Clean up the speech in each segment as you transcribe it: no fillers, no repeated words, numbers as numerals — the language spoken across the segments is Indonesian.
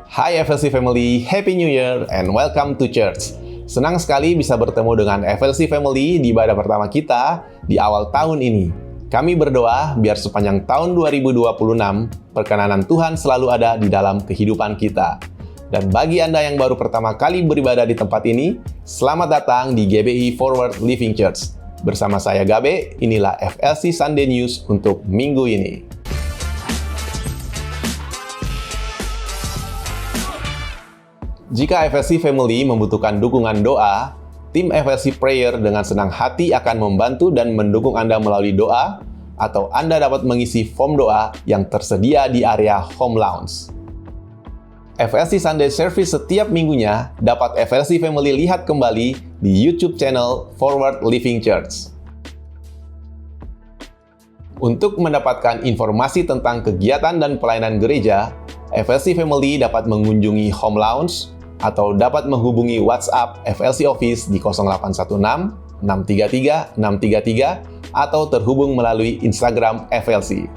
Hai FLC Family, Happy New Year and welcome to church. Senang sekali bisa bertemu dengan FLC Family di ibadah pertama kita di awal tahun ini. Kami berdoa biar sepanjang tahun 2026, perkenanan Tuhan selalu ada di dalam kehidupan kita. Dan bagi Anda yang baru pertama kali beribadah di tempat ini, selamat datang di GBI Forward Living Church. Bersama saya Gabe, inilah FLC Sunday News untuk minggu ini. Jika FLC Family membutuhkan dukungan doa, tim FLC Prayer dengan senang hati akan membantu dan mendukung Anda melalui doa, atau Anda dapat mengisi form doa yang tersedia di area Home Lounge. FLC Sunday Service setiap minggunya dapat FLC Family lihat kembali di YouTube channel Forward Living Church. Untuk mendapatkan informasi tentang kegiatan dan pelayanan gereja, FLC Family dapat mengunjungi Home Lounge atau dapat menghubungi WhatsApp FLC Office di 0816 633 633 atau terhubung melalui Instagram FLC.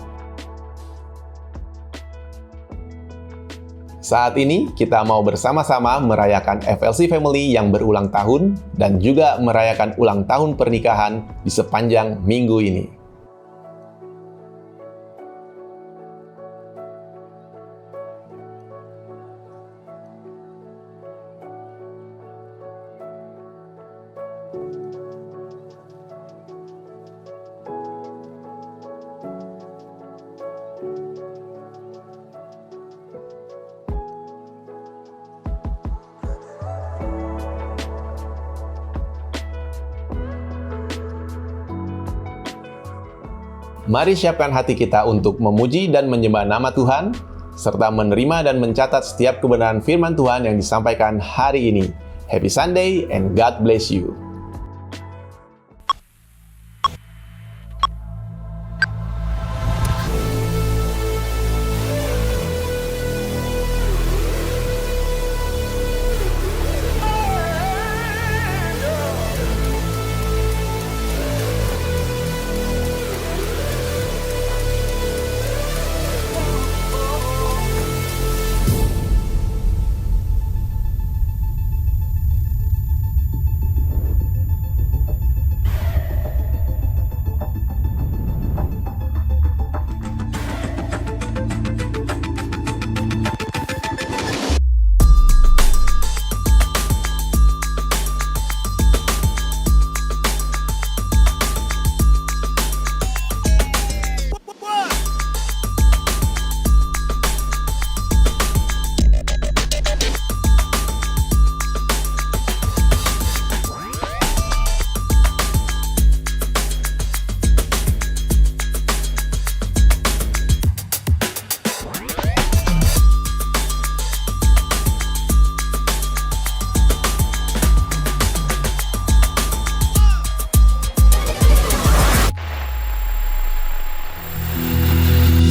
Saat ini kita mau bersama-sama merayakan FLC Family yang berulang tahun dan juga merayakan ulang tahun pernikahan di sepanjang minggu ini. Mari siapkan hati kita untuk memuji dan menyembah nama Tuhan, serta menerima dan mencatat setiap kebenaran firman Tuhan yang disampaikan hari ini. Happy Sunday and God bless you.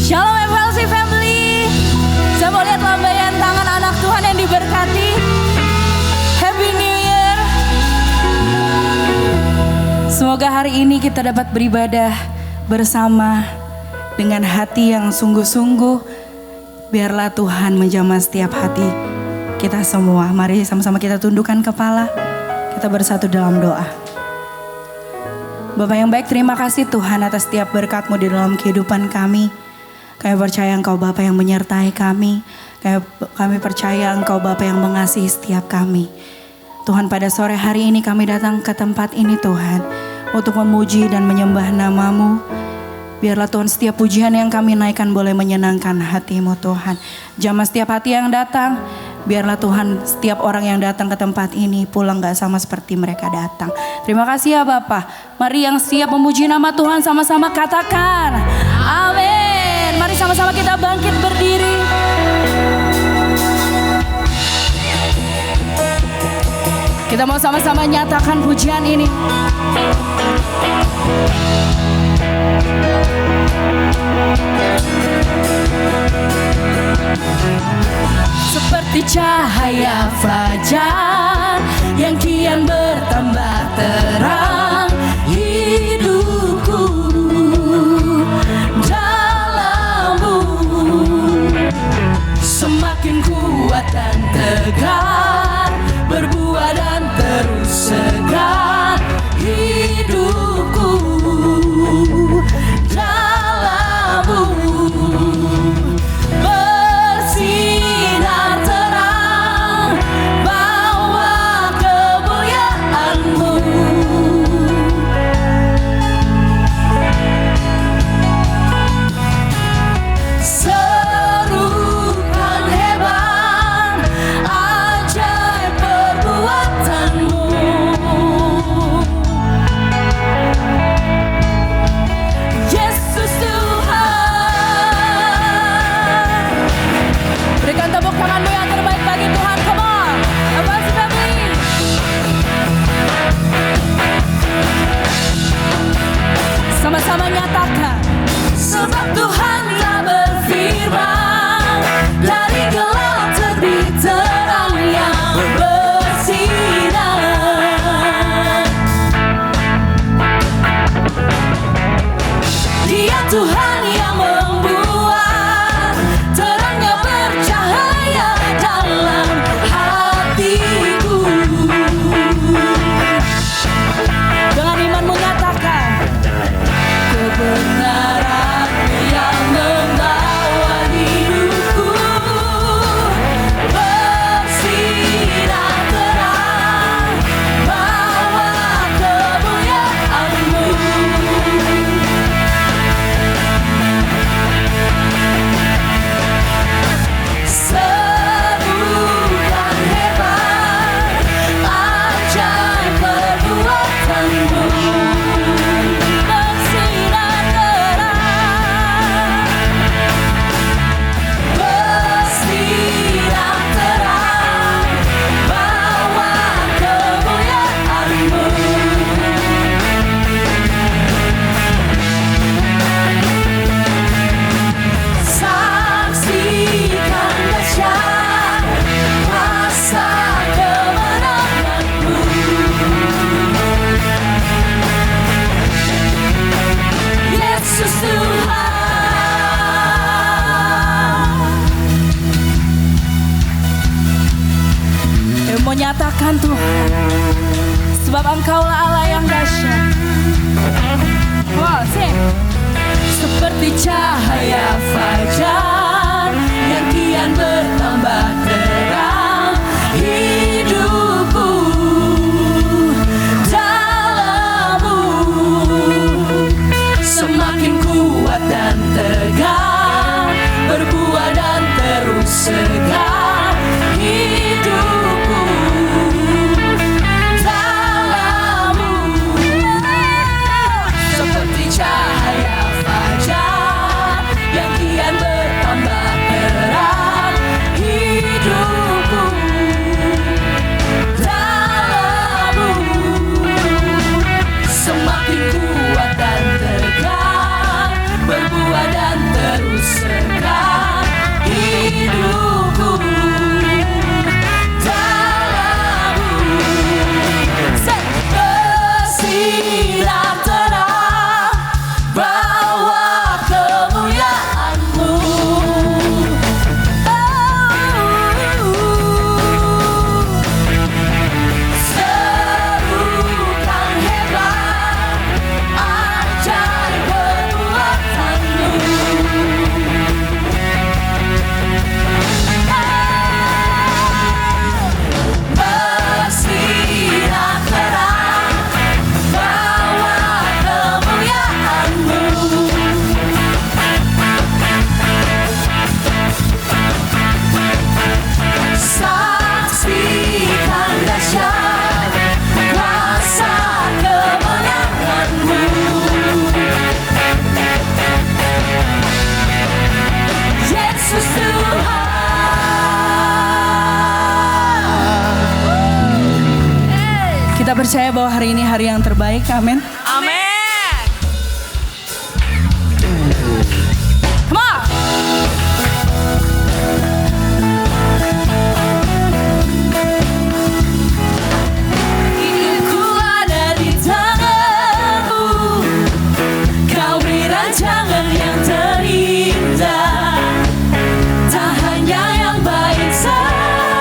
Shalom FLC Family. Saya mau lihat lambaian tangan anak Tuhan yang diberkati. Happy New Year. Semoga hari ini kita dapat beribadah bersama dengan hati yang sungguh-sungguh. Biarlah Tuhan menjamah setiap hati kita semua. Mari sama-sama kita tundukkan kepala. Kita bersatu dalam doa. Bapak yang baik, terima kasih Tuhan atas setiap berkat-Mu di dalam kehidupan kami. Kami percaya Engkau Bapa yang menyertai kami. Kami percaya Engkau Bapa yang mengasihi setiap kami. Tuhan, pada sore hari ini kami datang ke tempat ini Tuhan, untuk memuji dan menyembah nama-Mu. Biarlah Tuhan setiap pujian yang kami naikkan boleh menyenangkan hati-Mu Tuhan. Jamah setiap hati yang datang. Biarlah Tuhan setiap orang yang datang ke tempat ini pulang gak sama seperti mereka datang. Terima kasih ya Bapa. Mari yang siap memuji nama Tuhan sama-sama katakan amin. Mari sama-sama kita bangkit berdiri. Kita mau sama-sama nyatakan pujian ini. Seperti cahaya fajar yang kian bertambah terang, hidupku dalam-Mu semakin kuat dan tegar, berbuah dan terus segar hidupku dalam-Mu. Bersinar terang, bawa kemuliaan-Mu. Serukan hebat, ajaib perbuatan-Mu. Yesus Tuhan. Berikan tepuk tanganmu yang terbaik bagi Tuhan. Come on, Abang Family. Sama-sama nyatakan. Sebab Tuhan telah berfirman, dari gelap terbit terang yang bersinar. Dia Tuhan yang membuat terangnya bercahaya dalam hatiku. Dengan iman menyatakan kebenaran yang membawa hidupku, bersinar terang, bawa kemuliaan-Mu. Serukan hebat, ajaib perbuatan-Mu. Bersinar terang, bersinar terang, bawa kemuliaan-Mu. Saksikan dahsyat kuasa kemenangan-Mu. Yesus Tuhan. Kami mau nyatakan Tuhan, sebab Engkaulah Allah yang dahsyat. Wow, sing. Seperti cahaya fajar yang kian bertambah terang hidupku dalam-Mu. Semakin kuat dan tegar, berbuah dan terus segar hidupku dalam-Mu. Seperti cahaya fajar yang kian bertambah terang hidupku dalam-Mu. Semakin kuat dan tegar, berbuah dan terus segar hidupku dalam-Mu. Bersinar terang, bawa kemuliaan-Mu. Serukan hebat, ajaib perbuatan-Mu. Bersinar terang, bawa kemuliaan-Mu. Saksikan dahsyat kuasa kemenangan-Mu. Yesus Tuhan. Kita percaya bahwa hari ini hari yang terbaik. Amin. Amin. Come on. Hidupku ada di tangan-Mu, Kau beri rancangan yang terindah. Tak hanya yang baik saja,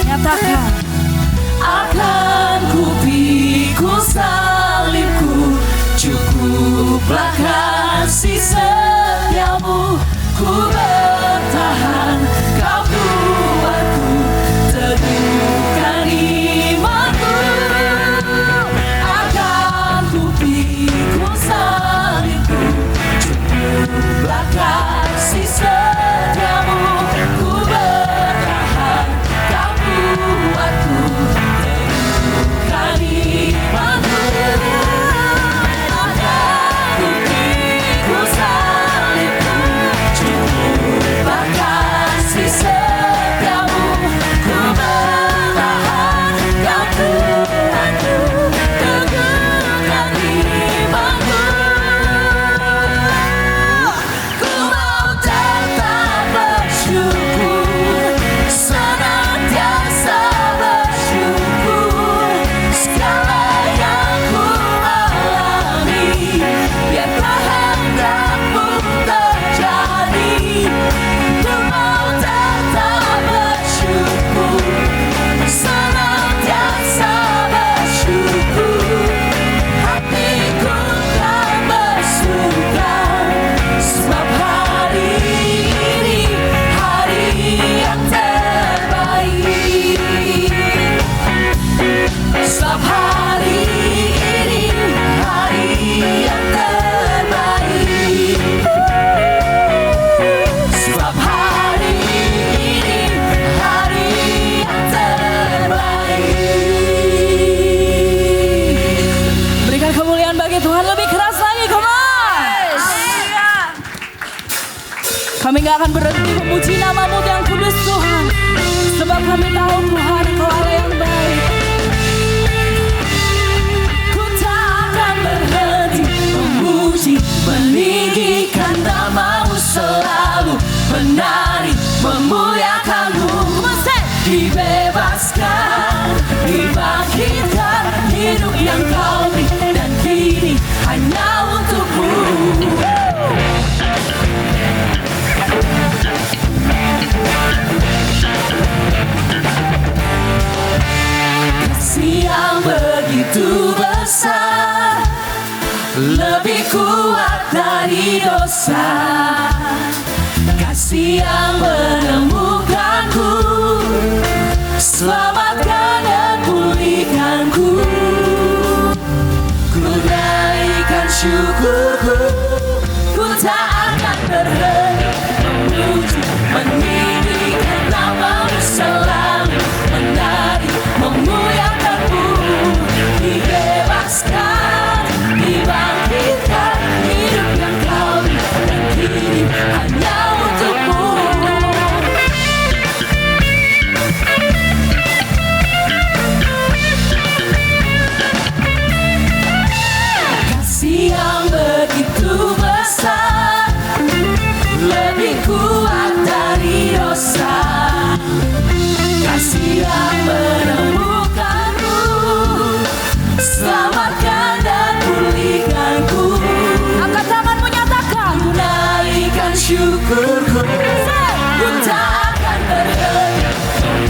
Nyatakan, Akan ku pikul salibku, cukuplah kasih setiamu. Ku bertahan, kau buatku teguhkan imanku. Akan ku pikul salibku, cukuplah kasih setiamu. Ku bertahan, kau buatku teguhkan imanku. Akan ku pikul salibku, cukuplah kasih setiamu. Ku bertahan, kau buatku teguhkan imanku. Ku mau tetap bersyukur, senantiasa bersyukur. Segala yang ku alami, biarlah kehendakmu terjadi. Ku mau tetap bersyukur, senantiasa bersyukur. Hatiku kan bersuka, sebab hari ini hari yang terbaik. Sebab hari ini hari yang terbaik. Sebab hari ini hari yang terbaik. berikan kemuliaan bagi Tuhan lebih keras lagi, come on. Kami gak akan berhenti memuji namamu yang kudus Tuhan, sebab kami tahu Tuhan Engkau Allah yang baik. Ku tak akan berhenti memuji, meninggikan namamu selalu, menari, memuliakanmu. Dibebaskan, dibangkitkan, hidup yang kau beri, dan kini hanya untukmu. Kasih yang begitu besar, lebih kuat dari dosa. Kasih yang menemukanku, selamatkan dan pulihkanku. Ku naikkan syukurku, ku tak akan berhenti memuji, meninggikan namamu selalu, menari, memuliakanmu. Dibebaskan, dibangkitkan, hidup yang kau beri, dan kini hanya untukmu. Kasih yang begitu besar, lebih kuat dari dosa. Kasih yang menemukanku, selamatkan dan pulihkanku. Angkat tanganmu, nyatakan. Ku naikkan syukurku, ku tak akan berhenti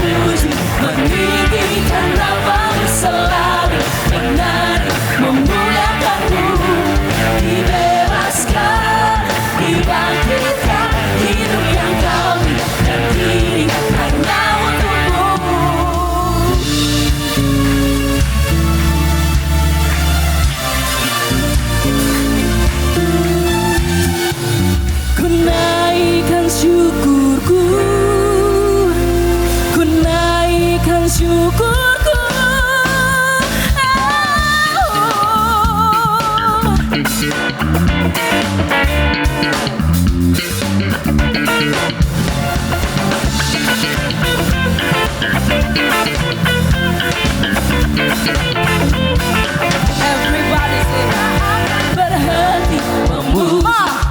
memuji, meninggikan namamu selalu, menari, memuliakanmu. Dibebaskan, dibangkitkan, hidup yang kau beri, dan kini hanya untukmu. Ku naikkan syukurku, ku naikkan syukurku. Everybody say, berhenti memuji,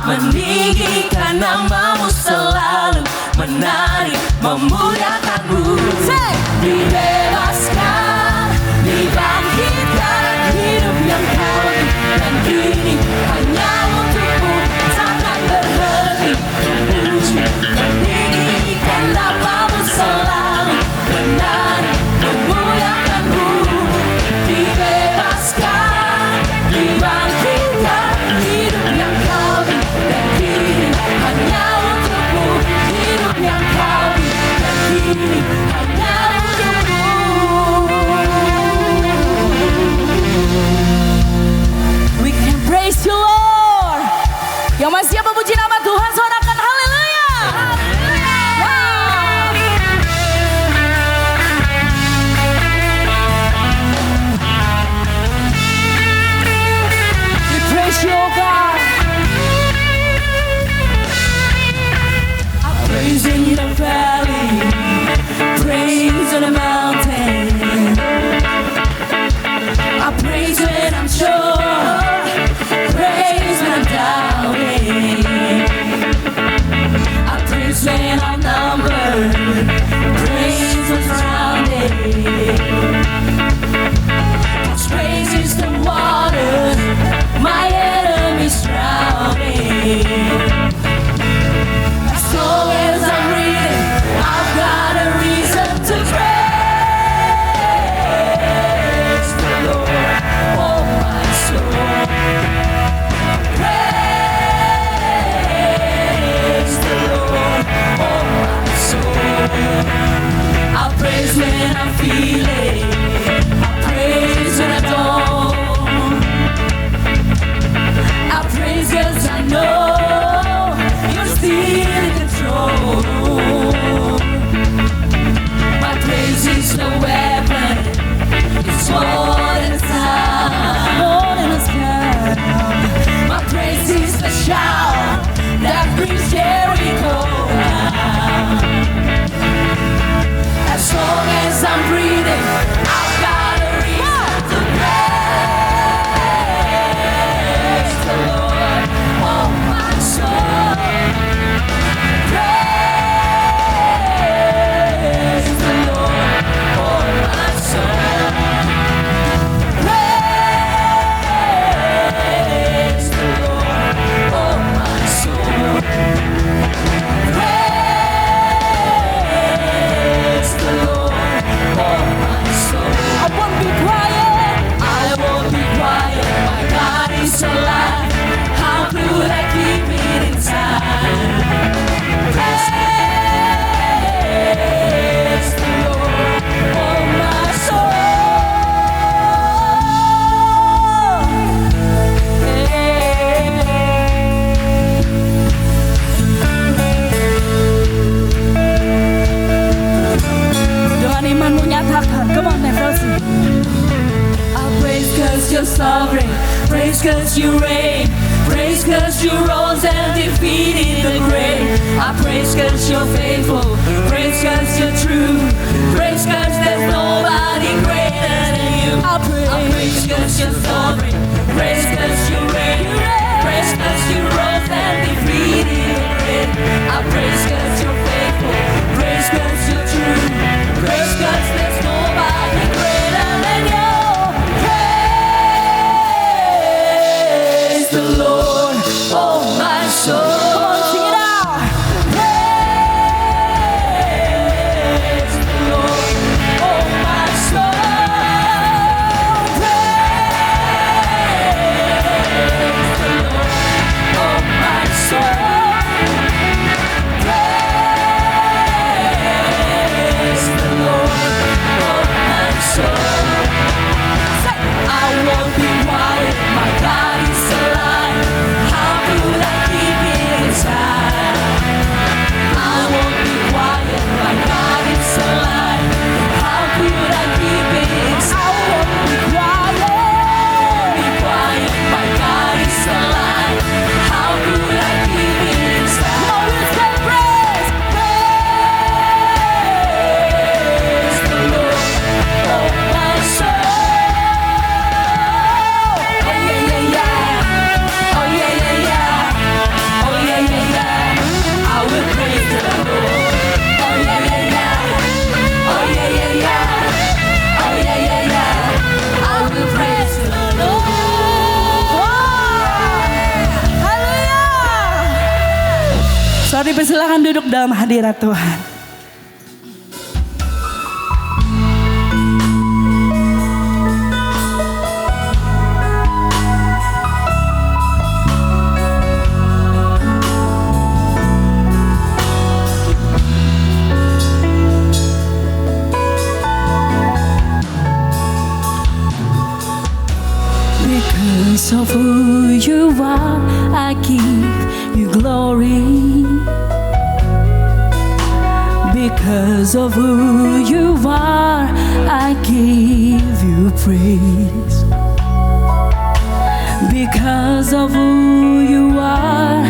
meninggikan namamu selalu, menari, memuliakanmu. Dibebaskan, dibangkitkan, hidup yang kau beri, dan kini hanya untukmu. Takkan berhenti Jericho now. As long as I'm breathing, I've got a reason to praise the Lord, oh my soul. Praise the Lord, oh my soul. Praise the Lord, oh my soul. Praise the Lord, oh my soul. I won't be quiet. I won't be quiet. My God is alive. How could I keep it inside? Praise the Lord, oh my soul. Doa imanmu nyatakan. Come on, Nevrosi. I praise cause you're sovereign. Praise cause you reign. Praise cause you rose and defeated the grave. I praise cause you're faithful. Praise cause you're true. Praise cause there's nobody greater than you. I praise cause you're sovereign. Praise cause you reign. Praise cause you rose and defeated the grave. I praise cause you're faithful. Praise cause you're true. Praise cause there's nobody greater than you. Praise the Lord, oh my soul. Come on, sing it out. Praise the Lord, oh my soul. Praise the Lord, oh my soul. Praise the Lord, oh my soul. I won't be quiet, my God is alive. How could I keep it inside? I won't be quiet, my God is alive. How could I keep it inside? I won't be quiet, my God is alive. How could I keep it inside? Oh, we say praise, praise the Lord, oh my soul. Saudara dipersilakan duduk dalam hadirat Tuhan. Because of who you are, I give you glory. Because of who you are, I give you praise. Because of who you are,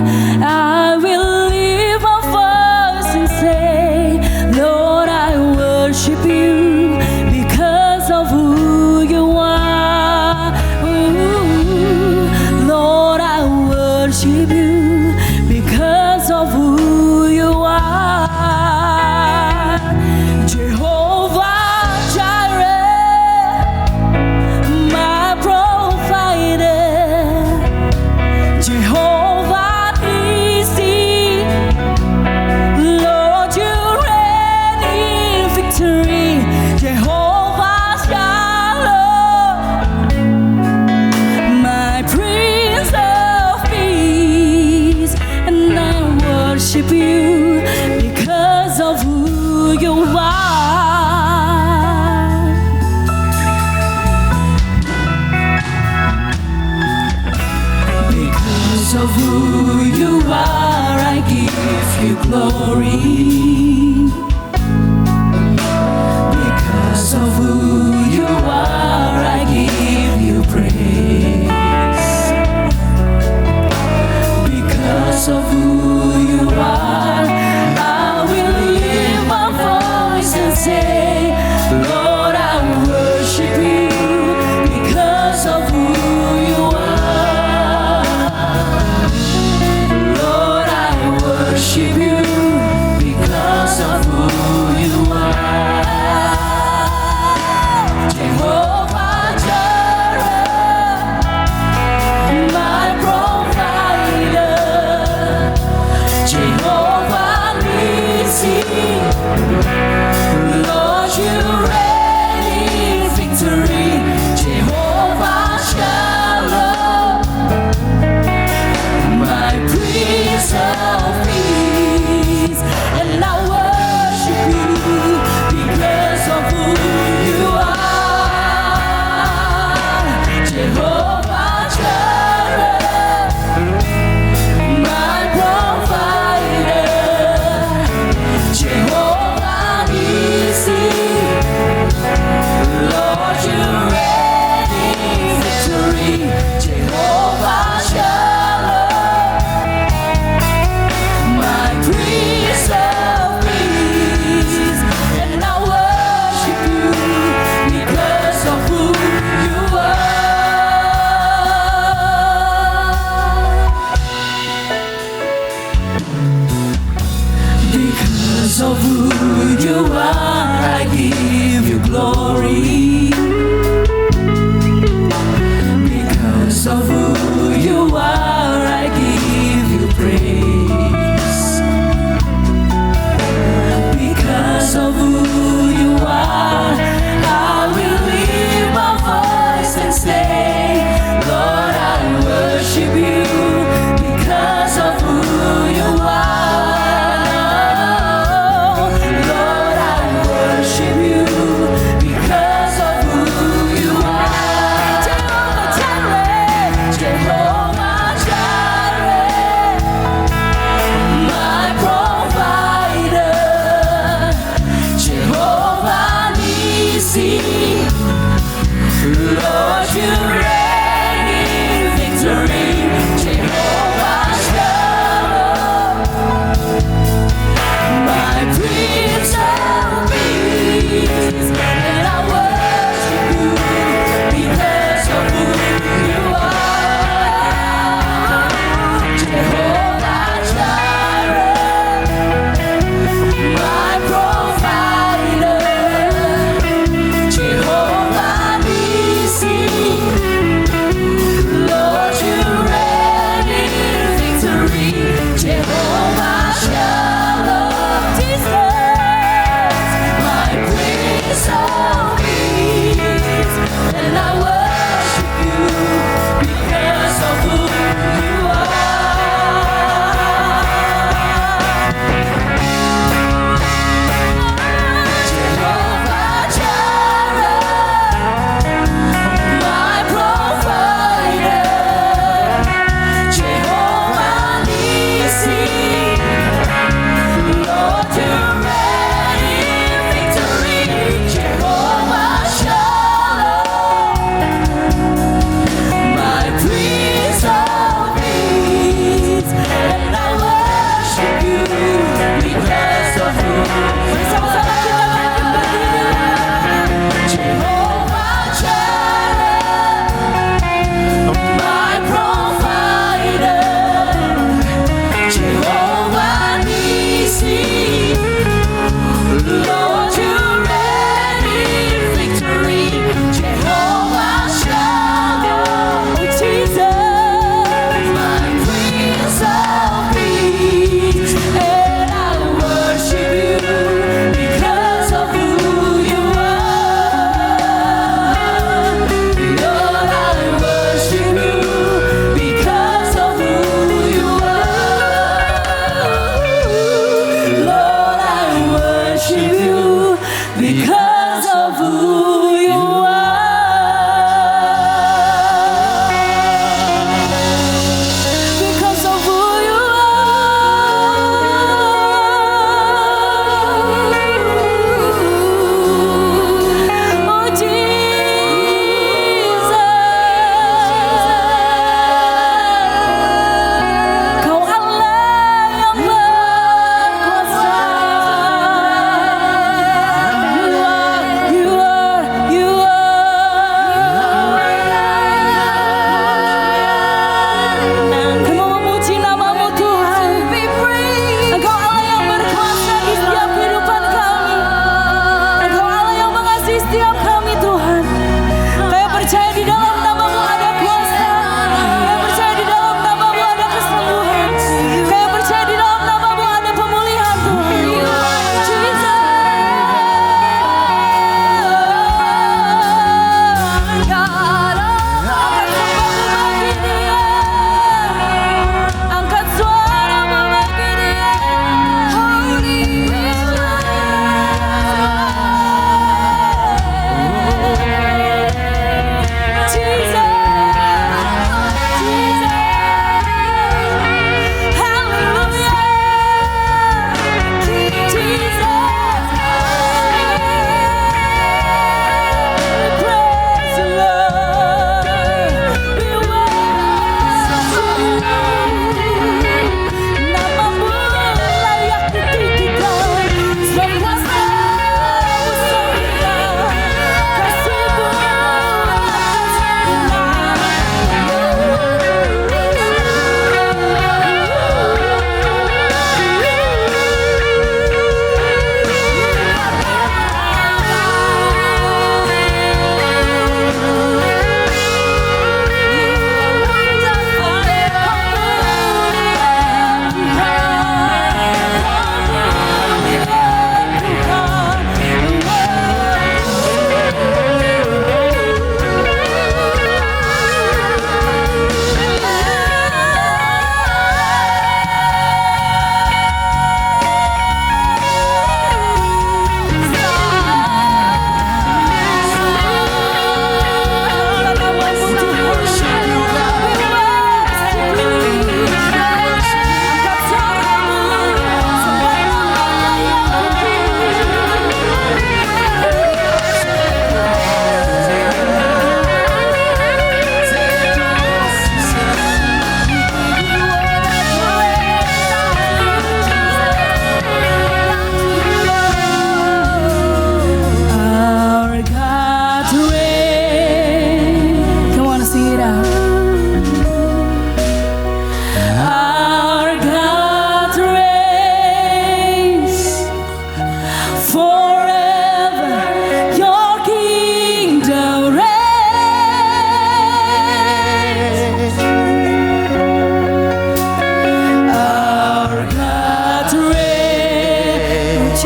I will lift my voice and say, Lord, I worship you. Because of who you are, Lord, I worship you. Because of who you are. Worship you because of who you are. Because of who you are, I give you glory. Because of who you are, I give you praise. Because of who you are, Jehovah Nissi, Lord, you reign in victory. Jehovah Shalom, my Prince of Peace, and I worship you because of who you are. Jehovah Jireh, my provider. Jehovah Nissi, Lord, you reign in victory. Jehovah Shalom, my Prince of Peace, and I worship you because of who you are. Because of who you are, I give you glory. Because of who you are, I give you praise. Because of who you are, I will lift my voice and say, Lord, I worship you because of who you are. Lord, I worship you because of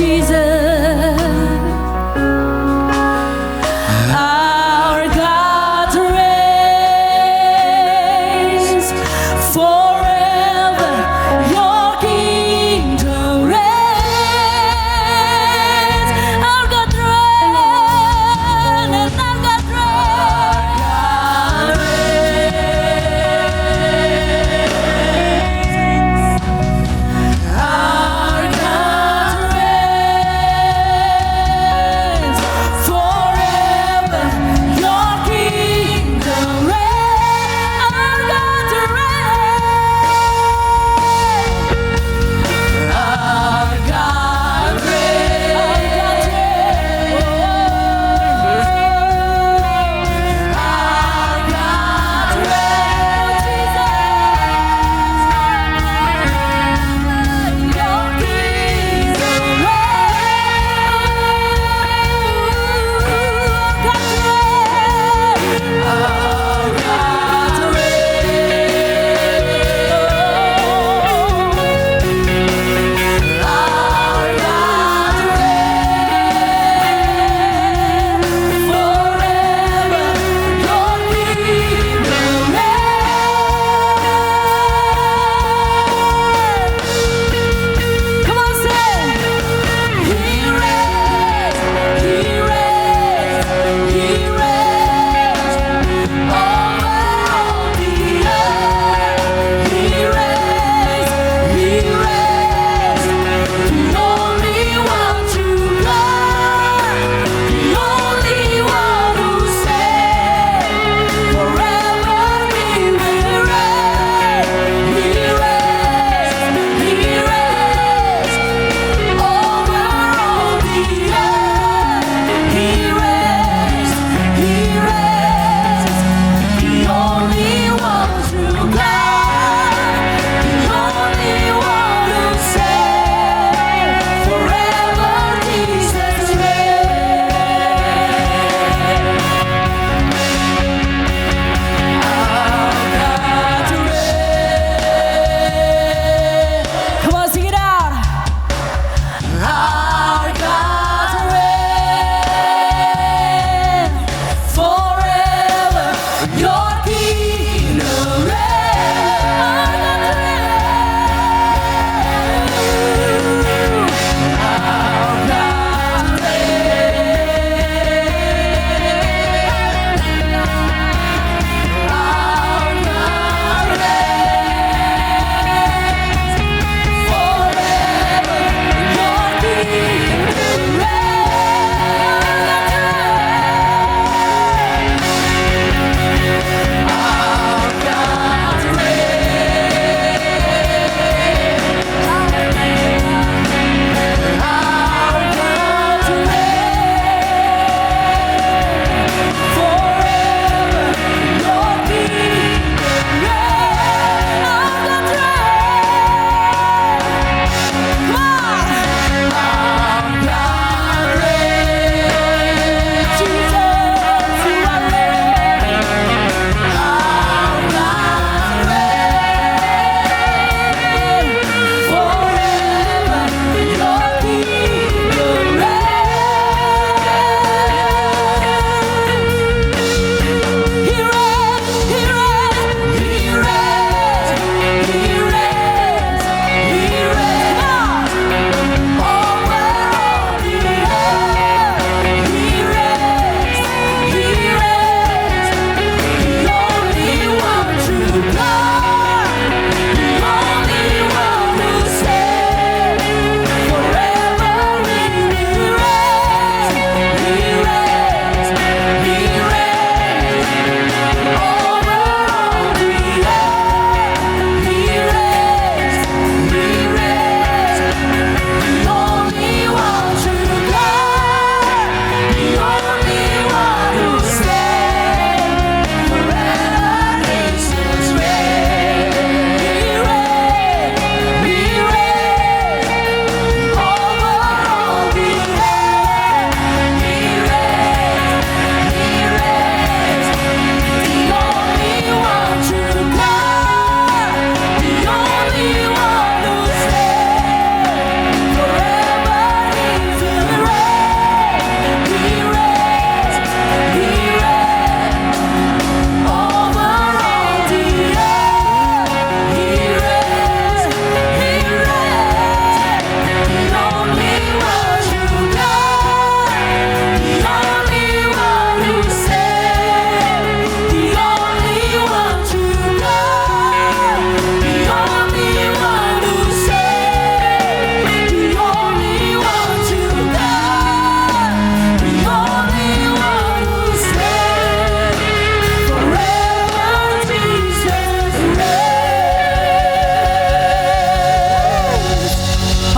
Jesus. Our God reigns forever. Your kingdom reigns. Our God reigns, and our God reigns. Our God reigns.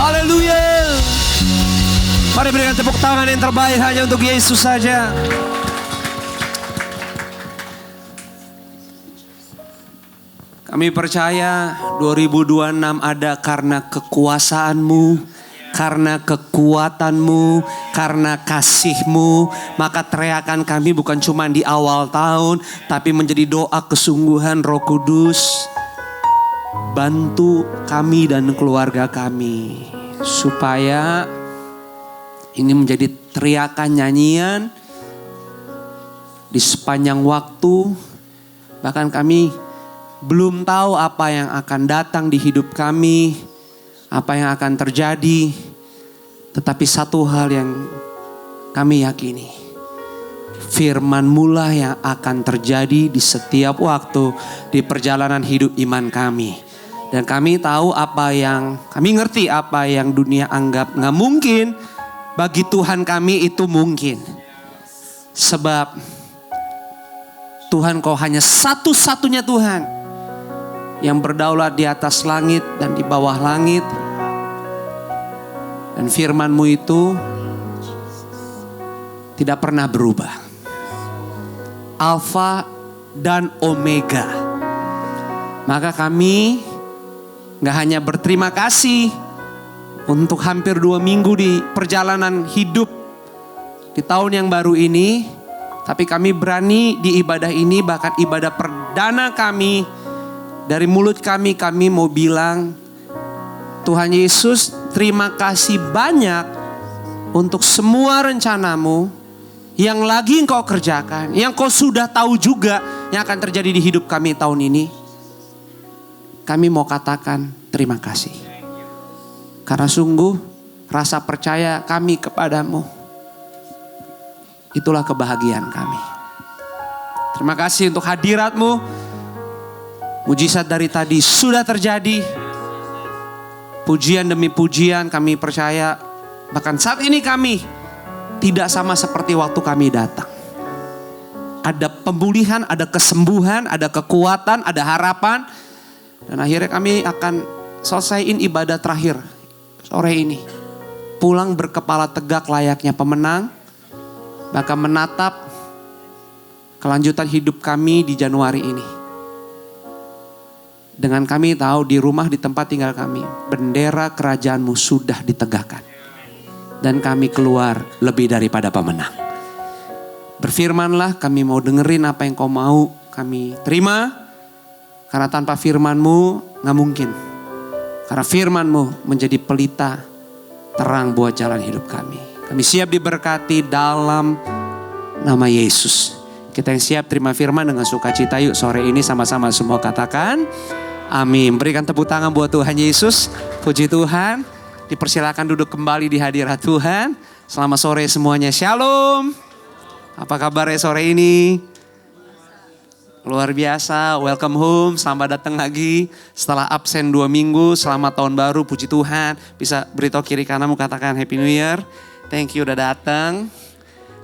Haleluya. Mari berikan tepuk tangan yang terbaik hanya untuk Yesus saja. Kami percaya 2026 ada karena kekuasaan-Mu, karena kekuatan-Mu, karena kasih-Mu. Maka teriakan kami bukan cuma di awal tahun, tapi menjadi doa kesungguhan Roh Kudus. Bantu kami dan keluarga kami, supaya ini menjadi teriakan nyanyian di sepanjang waktu. Bahkan kami belum tahu apa yang akan datang di hidup kami, apa yang akan terjadi. Tetapi satu hal yang kami yakini, firman-Mu lah yang akan terjadi di setiap waktu di perjalanan hidup iman kami. Dan kami tahu kami ngerti apa yang dunia anggap gak mungkin, bagi Tuhan kami itu mungkin. Sebab Tuhan, Kau hanya satu-satunya Tuhan yang berdaulat di atas langit dan di bawah langit. Dan firman-Mu itu tidak pernah berubah. Alfa dan Omega. Maka kami gak hanya berterima kasih untuk hampir 2 minggu di perjalanan hidup di tahun yang baru ini, tapi kami berani di ibadah ini, bahkan ibadah perdana kami, dari mulut kami mau bilang, Tuhan Yesus, terima kasih banyak untuk semua rencana-Mu yang lagi Engkau kerjakan, yang Kau sudah tahu juga yang akan terjadi di hidup kami tahun ini. Kami mau katakan terima kasih. Karena sungguh rasa percaya kami kepadamu, itulah kebahagiaan kami. Terima kasih untuk hadirat-Mu. Mujizat dari tadi sudah terjadi. Pujian demi pujian kami percaya. Bahkan saat ini kami tidak sama seperti waktu kami datang. Ada pemulihan, ada kesembuhan, ada kekuatan, ada harapan. Dan akhirnya kami akan selesaiin ibadah terakhir sore ini. Pulang berkepala tegak layaknya pemenang. Bahkan menatap kelanjutan hidup kami di Januari ini. Dengan kami tahu di rumah, di tempat tinggal kami, bendera kerajaan-Mu sudah ditegakkan. Dan kami keluar lebih daripada pemenang. Berfirmanlah, kami mau dengerin apa yang Kau mau, kami terima. Karena tanpa firman-Mu gak mungkin. Karena firman-Mu menjadi pelita terang buat jalan hidup kami. Kami siap diberkati dalam nama Yesus. Kita yang siap terima firman dengan sukacita, yuk sore ini sama-sama semua katakan amin. Berikan tepuk tangan buat Tuhan Yesus. Puji Tuhan. Dipersilakan duduk kembali di hadirat Tuhan. Selamat sore semuanya. Shalom. Apa kabarnya sore ini? Luar biasa. Welcome home. Selamat datang lagi. Setelah absen 2 minggu. Selamat tahun baru. Puji Tuhan. Bisa beritahu kiri kananmu, katakan Happy New Year. Thank you udah datang.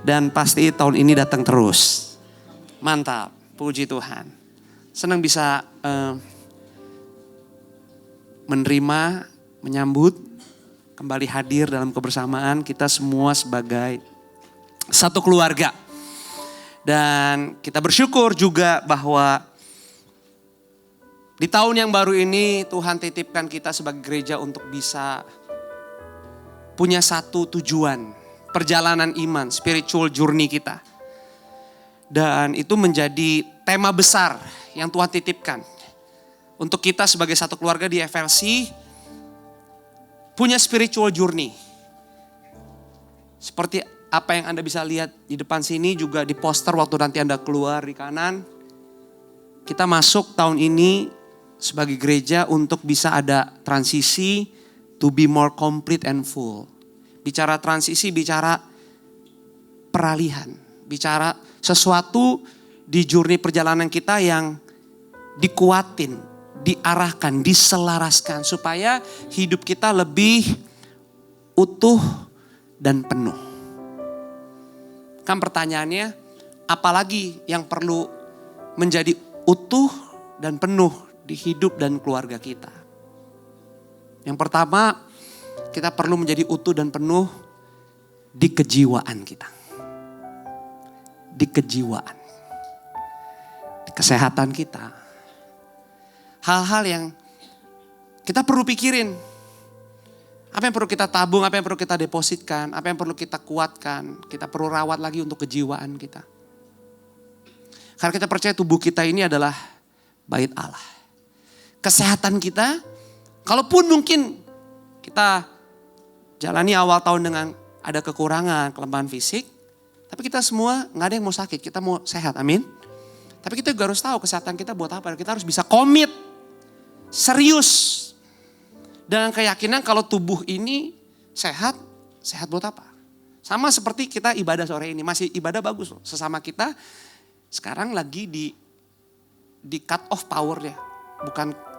Dan pasti tahun ini datang terus. Mantap, puji Tuhan. Senang bisa menerima, menyambut, kembali hadir dalam kebersamaan kita semua sebagai satu keluarga. Dan kita bersyukur juga bahwa di tahun yang baru ini Tuhan titipkan kita sebagai gereja untuk bisa punya satu tujuan, perjalanan iman, spiritual journey kita. Dan itu menjadi tema besar yang Tuhan titipkan. Untuk kita sebagai satu keluarga di FLC, punya spiritual journey. Seperti apa yang Anda bisa lihat di depan sini, juga di poster waktu nanti Anda keluar di kanan. Kita masuk tahun ini sebagai gereja untuk bisa ada transisi to be more complete and full. Bicara transisi, bicara peralihan. Bicara sesuatu di journey perjalanan kita yang dikuatin, diarahkan, diselaraskan supaya hidup kita lebih utuh dan penuh. Kan pertanyaannya, apalagi yang perlu menjadi utuh dan penuh di hidup dan keluarga kita? Yang pertama, kita perlu menjadi utuh dan penuh di kejiwaan kita. Di kejiwaan. Di kesehatan kita. Hal-hal yang kita perlu pikirin. Apa yang perlu kita tabung, apa yang perlu kita depositkan, apa yang perlu kita kuatkan. Kita perlu rawat lagi untuk kejiwaan kita. Karena kita percaya tubuh kita ini adalah bait Allah. Kesehatan kita, kalaupun mungkin kita jalani awal tahun dengan ada kekurangan, kelemahan fisik. Tapi kita semua gak ada yang mau sakit, kita mau sehat, amin. Tapi kita juga harus tahu kesehatan kita buat apa. Kita harus bisa komit, serius. Dengan keyakinan kalau tubuh ini sehat, sehat buat apa. Sama seperti kita ibadah sore ini, masih ibadah bagus loh. Sesama kita sekarang lagi di cut off power ya.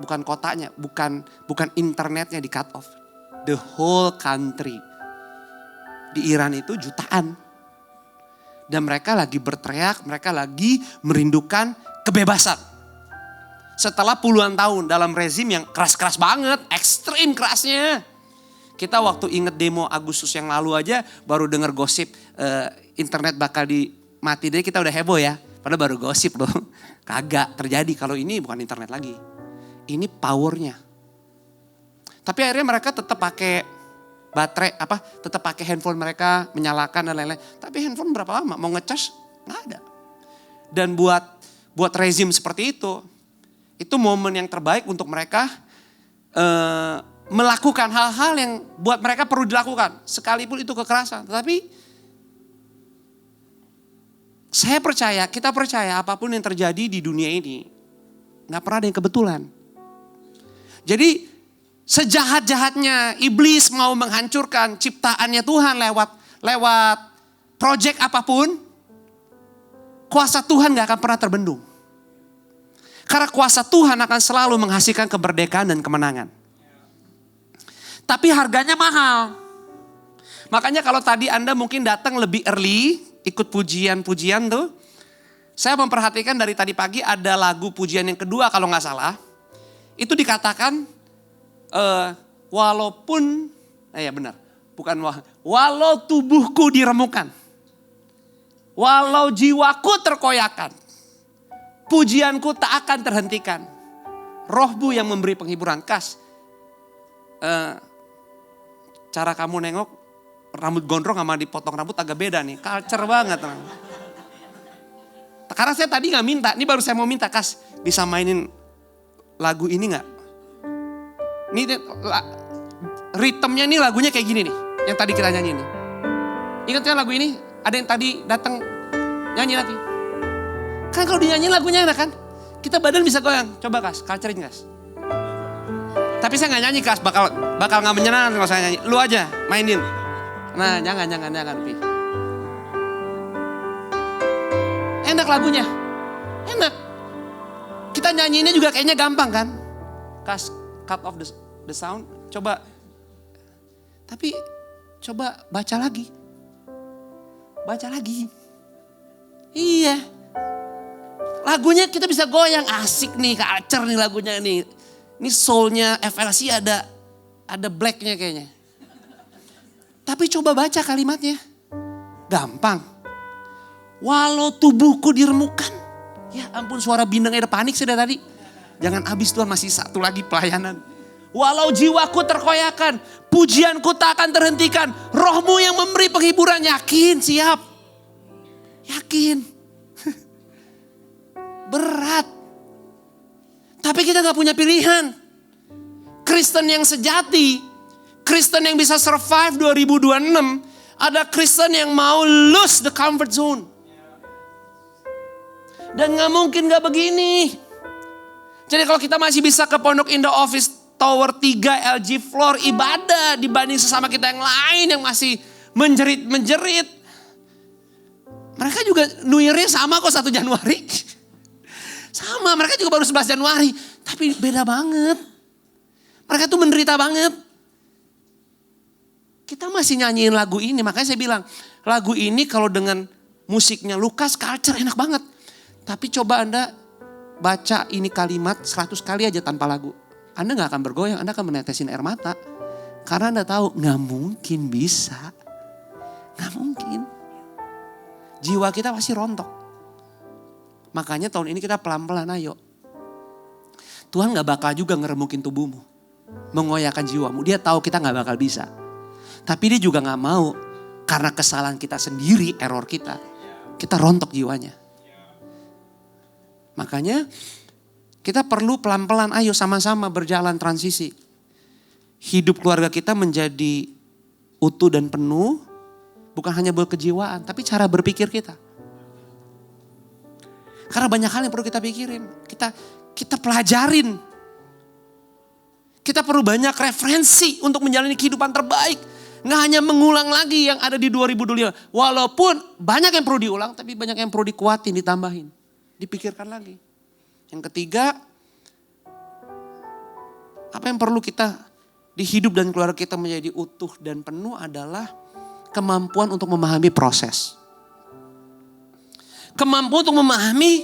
Bukan kotanya, bukan internetnya di cut off. The whole country. Di Iran itu jutaan. Dan mereka lagi berteriak, mereka lagi merindukan kebebasan. Setelah puluhan tahun dalam rezim yang keras-keras banget, ekstrim kerasnya. Kita waktu inget demo Agustus yang lalu aja baru dengar gosip internet bakal dimati. Jadi kita udah heboh ya. Padahal baru gosip loh. Kagak terjadi kalau ini bukan internet lagi. Ini powernya. Tapi akhirnya mereka tetap pakai baterai, tetap pakai handphone mereka, menyalakan dan lain-lain. Tapi handphone berapa lama? Mau ngecas? Nggak ada. Dan buat rezim seperti itu momen yang terbaik untuk mereka melakukan hal-hal yang buat mereka perlu dilakukan. Sekalipun itu kekerasan. Tetapi kita percaya apapun yang terjadi di dunia ini gak pernah ada yang kebetulan. Jadi sejahat-jahatnya iblis mau menghancurkan ciptaannya Tuhan lewat project apapun, kuasa Tuhan gak akan pernah terbendung. Karena kuasa Tuhan akan selalu menghasilkan kemerdekaan dan kemenangan. Tapi harganya mahal. Makanya kalau tadi Anda mungkin datang lebih early, ikut pujian-pujian tuh. Saya memperhatikan dari tadi pagi ada lagu pujian yang kedua kalau gak salah. Itu dikatakan walaupun, benar. Bukan walau tubuhku diremukan. Walau jiwaku terkoyakan. Pujianku tak akan terhentikan. Rohmu yang memberi penghiburan. Cara kamu nengok rambut gondrong sama dipotong rambut agak beda nih. Culture banget. Karena saya tadi gak minta. Ini baru saya mau minta. Bisa mainin lagu ini gak? Ini ritmenya nih lagunya kayak gini nih. Yang tadi kita nyanyi nih. Ingat ya lagu ini? Ada yang tadi datang nyanyi nanti. Kan kalau dinyanyi lagunya enak kan? Kita badan bisa goyang. Coba culture-in Tapi saya gak nyanyi bakal gak menyenangkan kalau saya nyanyi. Lu aja mainin. Nah jangan Pi. Enak lagunya. Enak. Kita nyanyiinnya juga kayaknya gampang kan? Cut off the sound. Coba. Tapi coba baca lagi. Iya. Lagunya kita bisa goyang, asik nih, culture nih lagunya nih. Ini soulnya FLC ada blacknya kayaknya. Tapi coba baca kalimatnya. Gampang. Walau tubuhku diremukan. Ya ampun suara bindangnya udah panik sih dari tadi. Jangan habis Tuhan, masih satu lagi pelayanan. Walau jiwaku terkoyakan, pujianku tak akan terhentikan. Rohmu yang memberi penghiburan, yakin, siap. Yakin. Berat. Tapi kita gak punya pilihan. Kristen yang sejati, Kristen yang bisa survive 2026, ada Kristen yang mau lose the comfort zone. Dan gak mungkin gak begini. Jadi kalau kita masih bisa ke Pondok Indah Office Tower 3 LG floor ibadah dibanding sesama kita yang lain yang masih menjerit. Mereka juga New Year-nya sama kok 1 Januari. Sama, mereka juga baru 11 Januari. Tapi beda banget. Mereka tuh menderita banget. Kita masih nyanyiin lagu ini. Makanya saya bilang, lagu ini kalau dengan musiknya Lukas, culture enak banget. Tapi coba Anda baca ini kalimat 100 kali aja tanpa lagu. Anda gak akan bergoyang, Anda akan menetesin air mata. Karena Anda tahu nggak mungkin bisa. Nggak mungkin. Jiwa kita pasti rontok. Makanya tahun ini kita pelan-pelan ayo. Tuhan gak bakal juga ngeremukin tubuhmu. Mengoyakkan jiwamu. Dia tahu kita gak bakal bisa. Tapi dia juga gak mau. Karena kesalahan kita sendiri, error kita. Kita rontok jiwanya. Makanya kita perlu pelan-pelan ayo sama-sama berjalan transisi. Hidup keluarga kita menjadi utuh dan penuh. Bukan hanya berkejiwaan, tapi cara berpikir kita. Karena banyak hal yang perlu kita pikirin. Kita pelajarin. Kita perlu banyak referensi untuk menjalani kehidupan terbaik. Nggak hanya mengulang lagi yang ada di 2025. Walaupun banyak yang perlu diulang, tapi banyak yang perlu dikuatin, ditambahin. Dipikirkan lagi. Yang ketiga, apa yang perlu kita di hidup dan keluarga kita menjadi utuh dan penuh adalah kemampuan untuk memahami proses. Kemampuan untuk memahami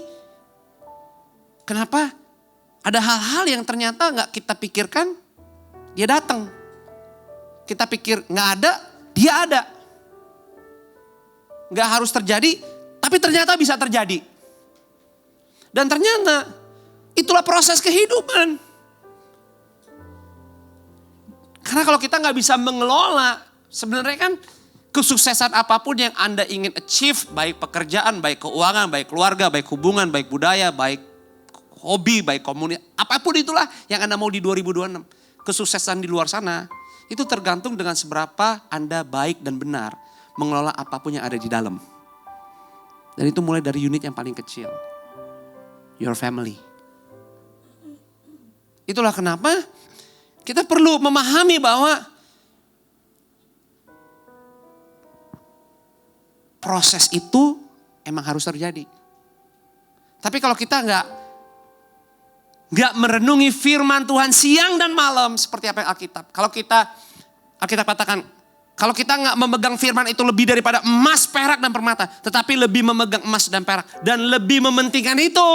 kenapa ada hal-hal yang ternyata gak kita pikirkan, dia datang. Kita pikir gak ada, dia ada. Gak harus terjadi, tapi ternyata bisa terjadi. Dan ternyata itulah proses kehidupan. Karena kalau kita gak bisa mengelola, sebenarnya kan kesuksesan apapun yang Anda ingin achieve, baik pekerjaan, baik keuangan, baik keluarga, baik hubungan, baik budaya, baik hobi, baik komunitas, apapun itulah yang Anda mau di 2026. Kesuksesan di luar sana, itu tergantung dengan seberapa Anda baik dan benar mengelola apapun yang ada di dalam. Dan itu mulai dari unit yang paling kecil. Your family. Itulah kenapa kita perlu memahami bahwa proses itu emang harus terjadi. Tapi kalau kita nggak merenungi firman Tuhan siang dan malam seperti apa yang Alkitab. Kalau Alkitab katakan, kalau kita nggak memegang firman itu lebih daripada emas, perak dan permata, tetapi lebih memegang emas dan perak dan lebih mementingkan itu,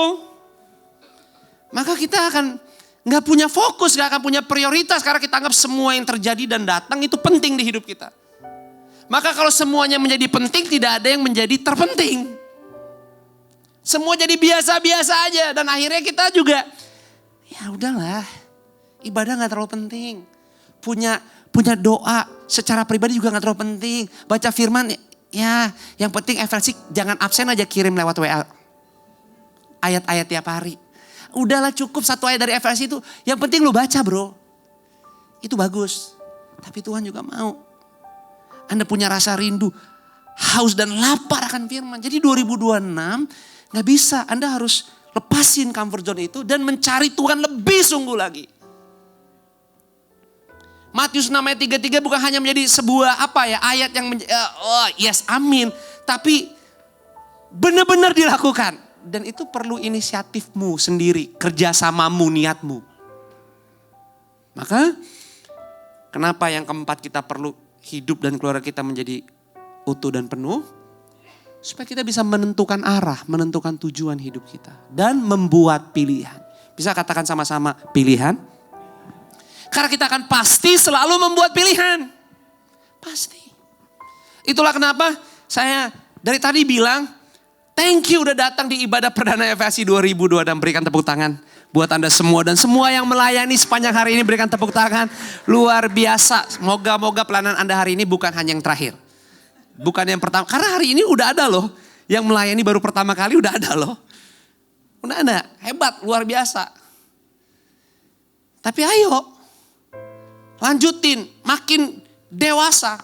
maka kita akan nggak punya fokus, nggak akan punya prioritas karena kita anggap semua yang terjadi dan datang itu penting di hidup kita. Maka kalau semuanya menjadi penting, tidak ada yang menjadi terpenting. Semua jadi biasa-biasa aja. Dan akhirnya kita juga, ya udahlah, ibadah gak terlalu penting. Punya doa secara pribadi juga gak terlalu penting. Baca firman, ya yang penting FLC jangan absen aja kirim lewat WA. Ayat-ayat tiap hari. Udahlah cukup satu ayat dari FLC itu. Yang penting lu baca bro. Itu bagus. Tapi Tuhan juga mau Anda punya rasa rindu, haus dan lapar akan firman. Jadi 2026 gak bisa. Anda harus lepasin comfort zone itu dan mencari Tuhan lebih sungguh lagi. Matius 6 ayat 33 bukan hanya menjadi sebuah ayat yang yes amin. Tapi benar-benar dilakukan. Dan itu perlu inisiatifmu sendiri, kerjasamamu, niatmu. Maka kenapa yang keempat kita perlu hidup dan keluarga kita menjadi utuh dan penuh. Supaya kita bisa menentukan arah, menentukan tujuan hidup kita. Dan membuat pilihan. Bisa katakan sama-sama pilihan. Karena kita akan pasti selalu membuat pilihan. Pasti. Itulah kenapa saya dari tadi bilang, thank you udah datang di ibadah perdana FSC 2002 dan berikan tepuk tangan buat Anda semua. Dan semua yang melayani sepanjang hari ini berikan tepuk tangan. Luar biasa. Moga-moga pelayanan Anda hari ini bukan hanya yang terakhir. Bukan yang pertama. Karena hari ini udah ada loh. Yang melayani baru pertama kali udah ada loh. Udah ada. Hebat, luar biasa. Tapi ayo. Lanjutin. Makin dewasa.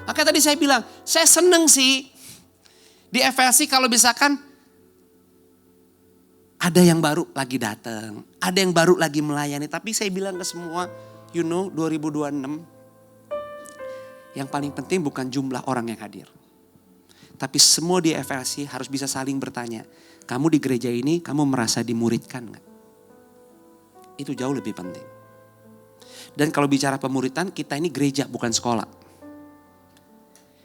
Makanya tadi saya bilang. Saya seneng sih. Di FLC kalau misalkan ada yang baru lagi datang, ada yang baru lagi melayani. Tapi saya bilang ke semua, 2026 yang paling penting bukan jumlah orang yang hadir. Tapi semua di FLC harus bisa saling bertanya, kamu di gereja ini kamu merasa dimuridkan gak? Itu jauh lebih penting. Dan kalau bicara pemuridan, kita ini gereja bukan sekolah.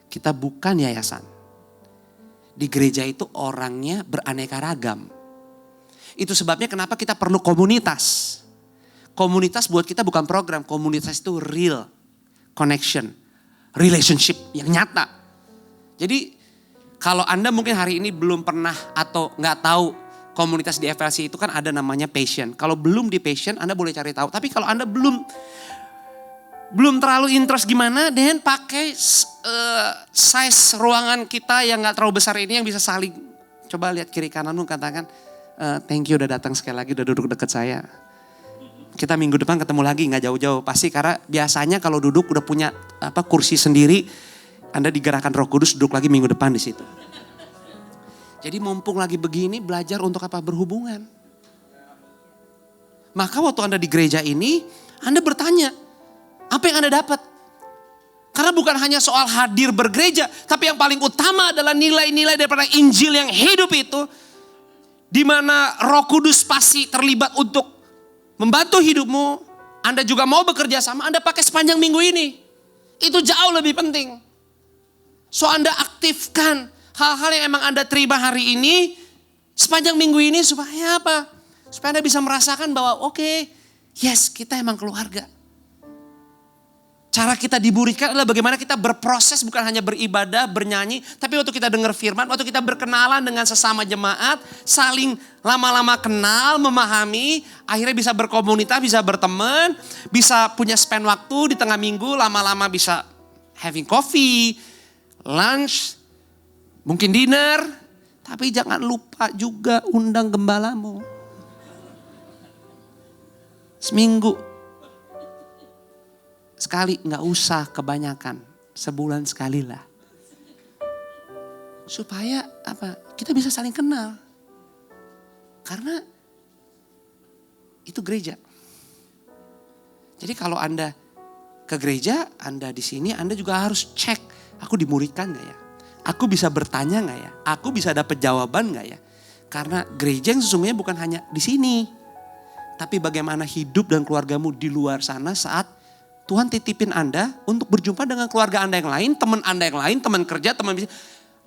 Kita bukan yayasan. Di gereja itu orangnya beraneka ragam. Itu sebabnya kenapa kita perlu komunitas. komunitas buat kita bukan program. Komunitas itu real connection, relationship yang nyata. Jadi kalau Anda mungkin hari ini belum pernah atau nggak tahu komunitas di FLC itu kan ada namanya Passion. Kalau belum di Passion Anda boleh cari tahu. Tapi kalau Anda belum terlalu interest gimana, dan pakai size ruangan kita yang nggak terlalu besar ini yang bisa saling. Coba lihat kiri kananmu, katakan thank you udah datang sekali lagi, udah duduk dekat saya. Kita minggu depan ketemu lagi, nggak jauh-jauh. Pasti karena biasanya kalau duduk udah punya kursi sendiri, Anda digerakkan Roh Kudus duduk lagi minggu depan di situ. Jadi mumpung lagi begini, belajar untuk apa? Berhubungan. Maka waktu Anda di gereja ini, Anda bertanya, apa yang Anda dapat? Karena bukan hanya soal hadir bergereja, tapi yang paling utama adalah nilai-nilai daripada Injil yang hidup itu, di mana Roh Kudus pasti terlibat untuk membantu hidupmu. Anda juga mau bekerja sama, Anda pakai sepanjang minggu ini. Itu jauh lebih penting. So Anda aktifkan hal-hal yang emang Anda terima hari ini sepanjang minggu ini supaya apa? Supaya Anda bisa merasakan bahwa oke, yes, kita emang keluarga. Cara kita diburikan adalah bagaimana kita berproses, bukan hanya beribadah, bernyanyi, tapi waktu kita dengar firman, waktu kita berkenalan dengan sesama jemaat, saling lama-lama kenal, memahami, akhirnya bisa berkomunitas, bisa berteman, bisa punya spend waktu di tengah minggu, lama-lama bisa having coffee, lunch, mungkin dinner, tapi jangan lupa juga undang gembalamu. Seminggu sekali, gak usah kebanyakan, sebulan sekali lah. Supaya apa? Kita bisa saling kenal. Karena itu gereja. Jadi kalau Anda ke gereja, Anda di sini, Anda juga harus cek, aku dimuridkan gak ya? Aku bisa bertanya gak ya? Aku bisa dapat jawaban gak ya? Karena gereja yang sesungguhnya bukan hanya di sini. Tapi bagaimana hidup dan keluargamu di luar sana saat Tuhan titipin Anda untuk berjumpa dengan keluarga Anda yang lain, teman Anda yang lain, teman kerja, teman bisnis.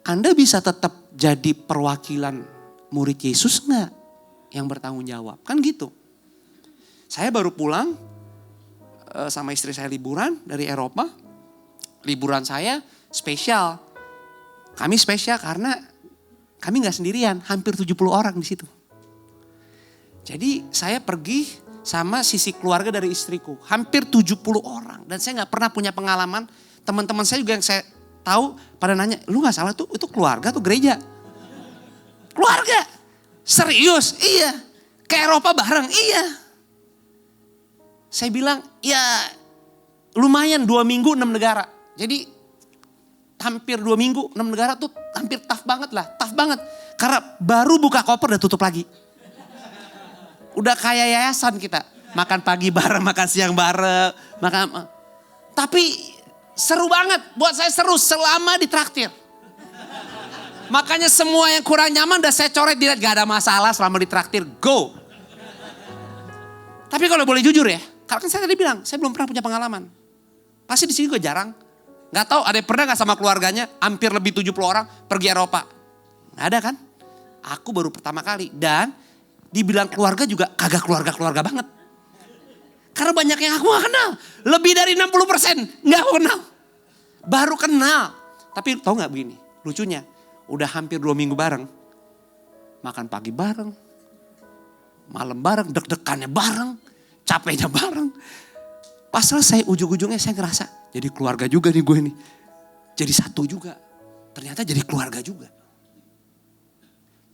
Anda bisa tetap jadi perwakilan murid Yesus enggak? Yang bertanggung jawab. Kan gitu. Saya baru pulang sama istri saya liburan dari Eropa. Liburan saya spesial. Kami spesial karena kami gak sendirian, hampir 70 orang di situ. Jadi saya pergi sama sisi keluarga dari istriku. Hampir 70 orang. Dan saya gak pernah punya pengalaman. Teman-teman saya juga yang saya tahu pada nanya, lu gak salah tuh, itu keluarga tuh gereja. Keluarga. Serius? Iya. Ke Eropa bareng? Iya. Saya bilang, ya lumayan 2 minggu 6 negara. Jadi hampir 2 minggu 6 negara tuh hampir tough banget lah. Tough banget. Karena baru buka koper udah tutup lagi. Udah kayak yayasan kita. Makan pagi bareng, makan siang bareng. Tapi seru banget. Buat saya seru selama ditraktir. Makanya semua yang kurang nyaman udah saya coret dilihat. Gak ada masalah selama ditraktir. Go. Tapi kalau boleh jujur ya. Karena kan saya tadi bilang, saya belum pernah punya pengalaman. Pasti di sini gue jarang. Gak tahu ada yang pernah gak sama keluarganya. Hampir lebih 70 orang pergi Eropa. Gak ada kan. Aku baru pertama kali. Dan dibilang keluarga juga kagak keluarga-keluarga banget. Karena banyak yang aku gak kenal. Lebih dari 60% gak aku kenal. Baru kenal. Tapi tau gak begini, lucunya. Udah hampir 2 minggu bareng. Makan pagi bareng. Malam bareng, deg-degannya bareng. Capeknya bareng. Pas selesai ujung-ujungnya saya ngerasa. Jadi keluarga juga nih gue nih. Jadi satu juga. Ternyata jadi keluarga juga.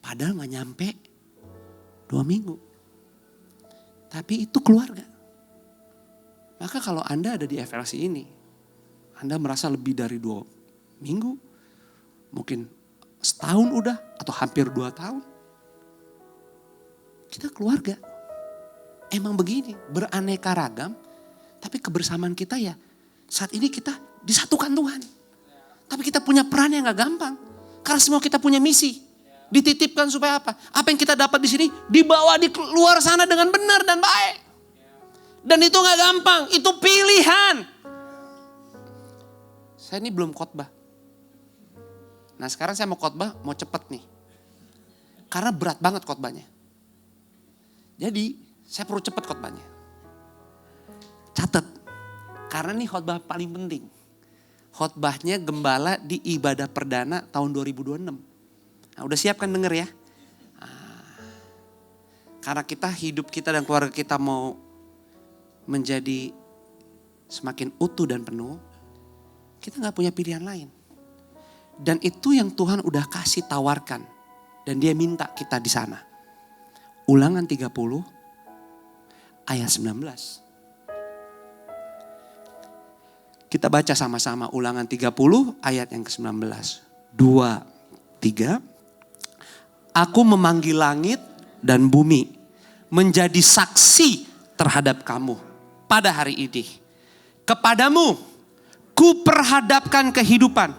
Padahal gak nyampe 2 minggu. Tapi itu keluarga. Maka kalau Anda ada di FLC ini, Anda merasa lebih dari 2 minggu, mungkin setahun udah, atau hampir 2 tahun. Kita keluarga. Emang begini, beraneka ragam, tapi kebersamaan kita ya, saat ini kita disatukan Tuhan. Tapi kita punya peran yang gak gampang. Karena semua kita punya misi. Dititipkan supaya apa? Apa yang kita dapat di sini dibawa di luar sana dengan benar dan baik. Dan itu gak gampang, itu pilihan. Saya ini belum khotbah. Nah sekarang saya mau khotbah, mau cepet nih. Karena berat banget khotbahnya. Jadi saya perlu cepet khotbahnya. Catat. Karena ini khotbah paling penting. Khotbahnya gembala di ibadah perdana tahun 2026. Nah, udah siap kan denger ya? Karena hidup kita dan keluarga kita mau menjadi semakin utuh dan penuh, kita gak punya pilihan lain. Dan itu yang Tuhan udah kasih tawarkan. Dan dia minta kita di sana. Ulangan 30 ayat 19. Kita baca sama-sama Ulangan 30 ayat yang ke-19. 2, 3. Aku memanggil langit dan bumi menjadi saksi terhadap kamu pada hari ini. Kepadamu ku perhadapkan kehidupan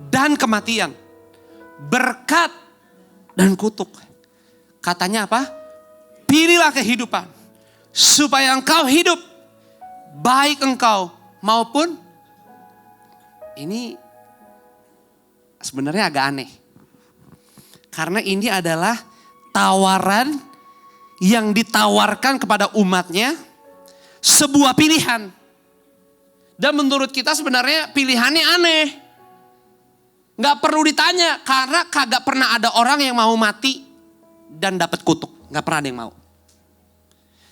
dan kematian, berkat dan kutuk. Katanya apa? Pilihlah kehidupan supaya engkau hidup, baik engkau maupun, ini sebenarnya agak aneh. Karena ini adalah tawaran yang ditawarkan kepada umatnya, sebuah pilihan. Dan menurut kita sebenarnya pilihannya aneh. Gak perlu ditanya karena kagak pernah ada orang yang mau mati dan dapat kutuk. Gak pernah ada yang mau.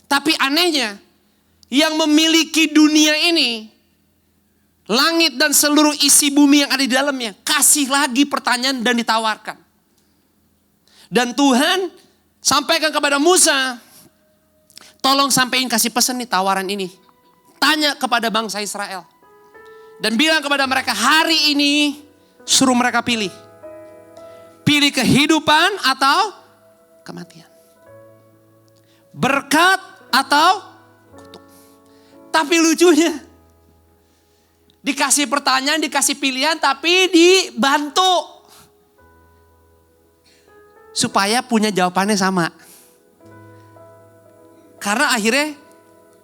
Tapi anehnya yang memiliki dunia ini, langit dan seluruh isi bumi yang ada di dalamnya, kasih lagi pertanyaan dan ditawarkan. Dan Tuhan sampaikan kepada Musa, tolong sampaikan kasih pesan nih tawaran ini. Tanya kepada bangsa Israel. Dan bilang kepada mereka, hari ini suruh mereka pilih. Pilih kehidupan atau kematian. Berkat atau kutuk. Tapi lucunya, dikasih pertanyaan, dikasih pilihan, tapi dibantu. Supaya punya jawabannya sama. Karena akhirnya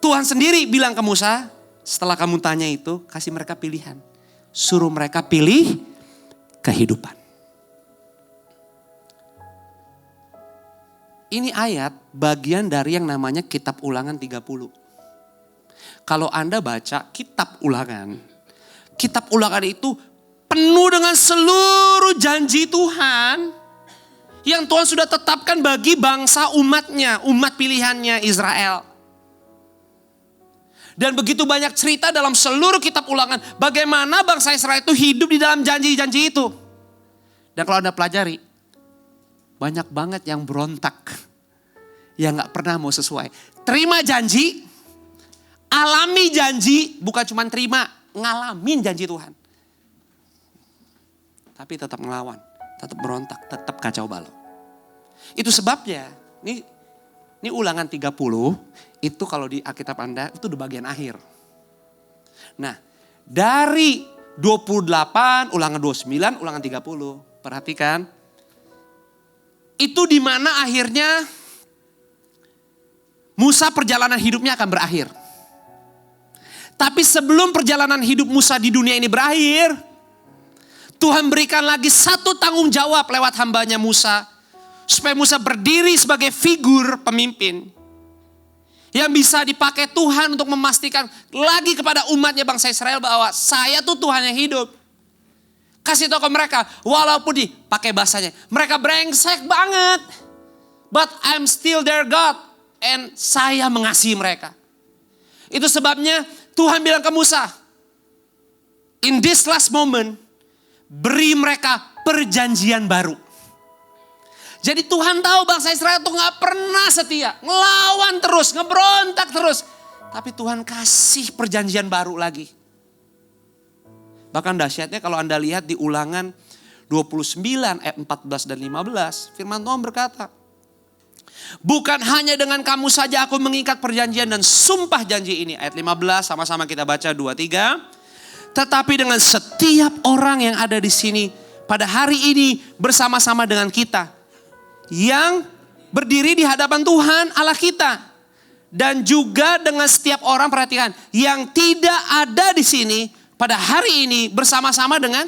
Tuhan sendiri bilang ke Musa, setelah kamu tanya itu, kasih mereka pilihan. Suruh mereka pilih kehidupan. Ini ayat bagian dari yang namanya kitab Ulangan 30. Kalau Anda baca kitab Ulangan itu penuh dengan seluruh janji Tuhan yang Tuhan sudah tetapkan bagi bangsa umatnya, umat pilihannya Israel. Dan begitu banyak cerita dalam seluruh kitab Ulangan bagaimana bangsa Israel itu hidup di dalam janji-janji itu. Dan kalau Anda pelajari, banyak banget yang berontak, yang gak pernah mau sesuai. Terima janji, alami janji, bukan cuma terima, ngalamin janji Tuhan. Tapi tetap ngelawan, tetap berontak, tetap kacau balau. Itu sebabnya, ini Ulangan 30, itu kalau di Alkitab Anda, itu di bagian akhir. Nah, dari 28, Ulangan 29, Ulangan 30, perhatikan. Itu di mana akhirnya Musa perjalanan hidupnya akan berakhir. Tapi sebelum perjalanan hidup Musa di dunia ini berakhir, Tuhan berikan lagi satu tanggung jawab lewat hambanya Musa. Supaya Musa berdiri sebagai figur pemimpin. Yang bisa dipakai Tuhan untuk memastikan lagi kepada umatnya bangsa Israel bahwa saya tuh Tuhan yang hidup. Kasih tahu ke mereka, walaupun dipakai bahasanya, mereka brengsek banget. But I'm still their God. And saya mengasihi mereka. Itu sebabnya Tuhan bilang ke Musa, in this last moment, beri mereka perjanjian baru. Jadi Tuhan tahu bangsa Israel tuh gak pernah setia. Ngelawan terus, ngeberontak terus. Tapi Tuhan kasih perjanjian baru lagi. Bahkan dahsyatnya kalau Anda lihat di Ulangan 29 ayat 14 dan 15. Firman Tuhan berkata, bukan hanya dengan kamu saja aku mengikat perjanjian dan sumpah janji ini. Ayat 15 sama-sama kita baca 2-3. Tetapi dengan setiap orang yang ada di sini pada hari ini bersama-sama dengan kita. Yang berdiri di hadapan Tuhan Allah kita. Dan juga dengan setiap orang, perhatikan, yang tidak ada di sini pada hari ini bersama-sama dengan.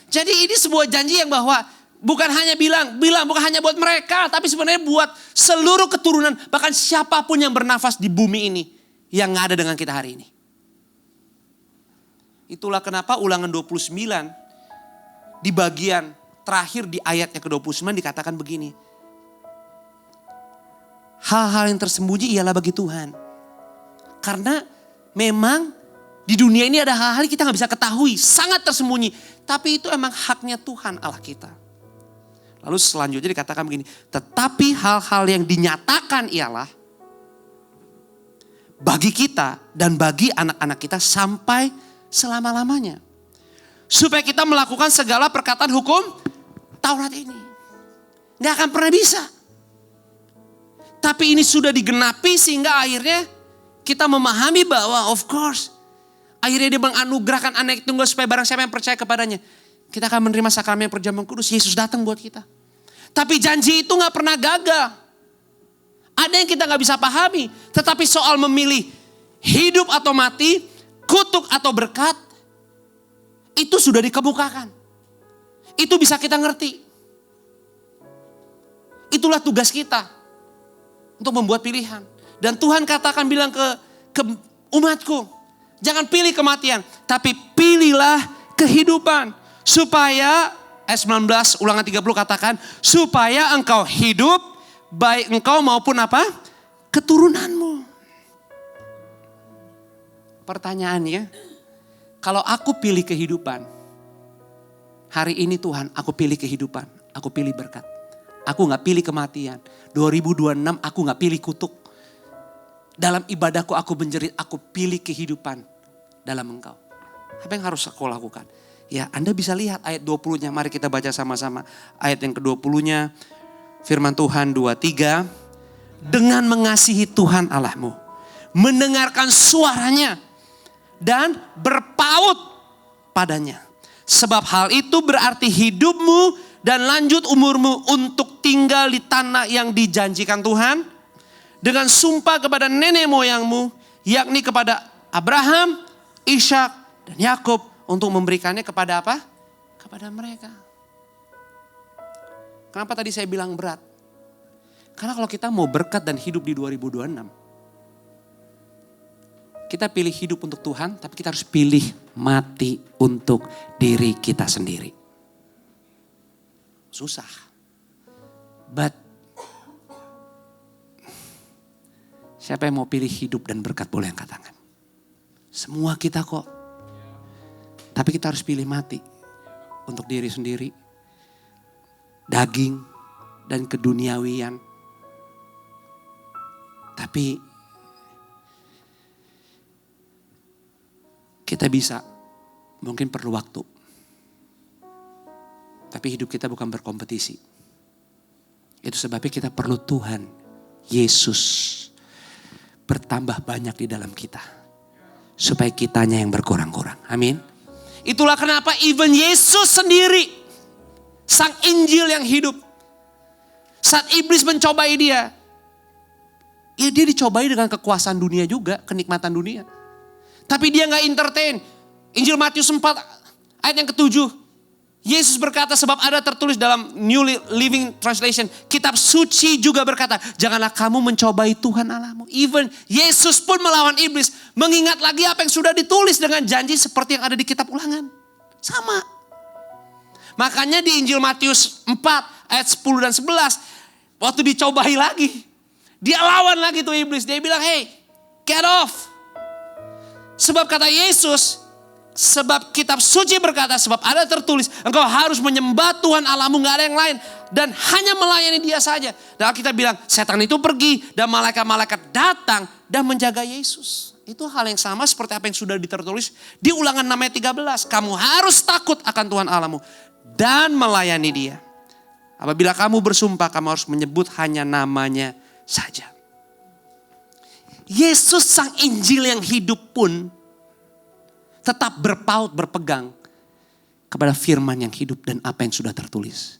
Jadi ini sebuah janji yang bahwa bukan hanya bilang bukan hanya buat mereka, tapi sebenarnya buat seluruh keturunan, bahkan siapapun yang bernafas di bumi ini yang nggak ada dengan kita hari ini. Itulah kenapa Ulangan 29 di bagian terakhir di ayatnya ke-29 dikatakan begini. Hal-hal yang tersembunyi ialah bagi Tuhan. Karena memang di dunia ini ada hal-hal yang kita gak bisa ketahui. Sangat tersembunyi. Tapi itu emang haknya Tuhan Allah kita. Lalu selanjutnya dikatakan begini. Tetapi hal-hal yang dinyatakan ialah bagi kita dan bagi anak-anak kita sampai selama-lamanya. Supaya kita melakukan segala perkataan hukum Taurat ini. Gak akan pernah bisa. Tapi ini sudah digenapi sehingga akhirnya kita memahami bahwa of course. Akhirnya dia menganugerahkan anak tunggal supaya barang siapa yang percaya kepadanya. Kita akan menerima sakramen perjamuan kudus. Yesus datang buat kita. Tapi janji itu gak pernah gagal. Ada yang kita gak bisa pahami. Tetapi soal memilih hidup atau mati, kutuk atau berkat. Itu sudah dikemukakan. Itu bisa kita ngerti. Itulah tugas kita. Untuk membuat pilihan. Dan Tuhan katakan bilang ke umatku. Jangan pilih kematian. Tapi pilihlah kehidupan. Supaya ayat 19 Ulangan 30 katakan. Supaya engkau hidup. Baik engkau maupun apa? Keturunanmu. Pertanyaannya. Kalau aku pilih kehidupan. Hari ini Tuhan aku pilih kehidupan. Aku pilih berkat. Aku gak pilih kematian. 2026 aku gak pilih kutuk. Dalam ibadahku aku menjerit. Aku pilih kehidupan dalam engkau. Apa yang harus aku lakukan? Ya Anda bisa lihat ayat 20-nya. Mari kita baca sama-sama. Ayat yang ke-20-nya. Firman Tuhan 23. Dengan mengasihi Tuhan Allahmu. Mendengarkan suaranya. Dan berpaut padanya. Sebab hal itu berarti hidupmu dan lanjut umurmu untuk tinggal di tanah yang dijanjikan Tuhan. Dengan sumpah kepada nenek moyangmu. Yakni kepada Abraham, Ishak dan Yakub. Untuk memberikannya kepada apa? Kepada mereka. Kenapa tadi saya bilang berat? Karena kalau kita mau berkat dan hidup di 2026. Kita pilih hidup untuk Tuhan. Tapi kita harus pilih mati untuk diri kita sendiri. Susah. But siapa yang mau pilih hidup dan berkat boleh angkat tangan. Semua kita kok. Tapi kita harus pilih mati. Untuk diri sendiri. Daging dan keduniawian. Tapi kita bisa. Mungkin perlu waktu. Tapi hidup kita bukan berkompetisi. Itu sebabnya kita perlu Tuhan Yesus bertambah banyak di dalam kita. Supaya kitanya yang berkurang-kurang. Amin. Itulah kenapa even Yesus sendiri. Sang Injil yang hidup. Saat iblis mencobai dia. Ya dia dicobai dengan kekuasaan dunia juga. Kenikmatan dunia. Tapi dia gak entertain. Injil Matius 4 ayat yang ke-7. Yesus berkata sebab ada tertulis dalam New Living Translation. Kitab suci juga berkata. Janganlah kamu mencobai Tuhan Allahmu. Even Yesus pun melawan iblis. Mengingat lagi apa yang sudah ditulis dengan janji seperti yang ada di kitab Ulangan. Sama. Makanya di Injil Matius 4 ayat 10 dan 11. Waktu dicobai lagi. Dia lawan lagi tuh iblis. Dia bilang hey get off. Sebab kata Yesus. Sebab kitab suci berkata, sebab ada tertulis, engkau harus menyembah Tuhan Allahmu, gak ada yang lain. Dan hanya melayani dia saja. Dan kita bilang, setan itu pergi dan malaikat-malaikat datang dan menjaga Yesus. Itu hal yang sama seperti apa yang sudah ditertulis di Ulangan 6 ayat 13. Kamu harus takut akan Tuhan Allahmu dan melayani dia. Apabila kamu bersumpah, kamu harus menyebut hanya namanya saja. Yesus sang Injil yang hidup pun tetap berpaut, berpegang kepada firman yang hidup dan apa yang sudah tertulis.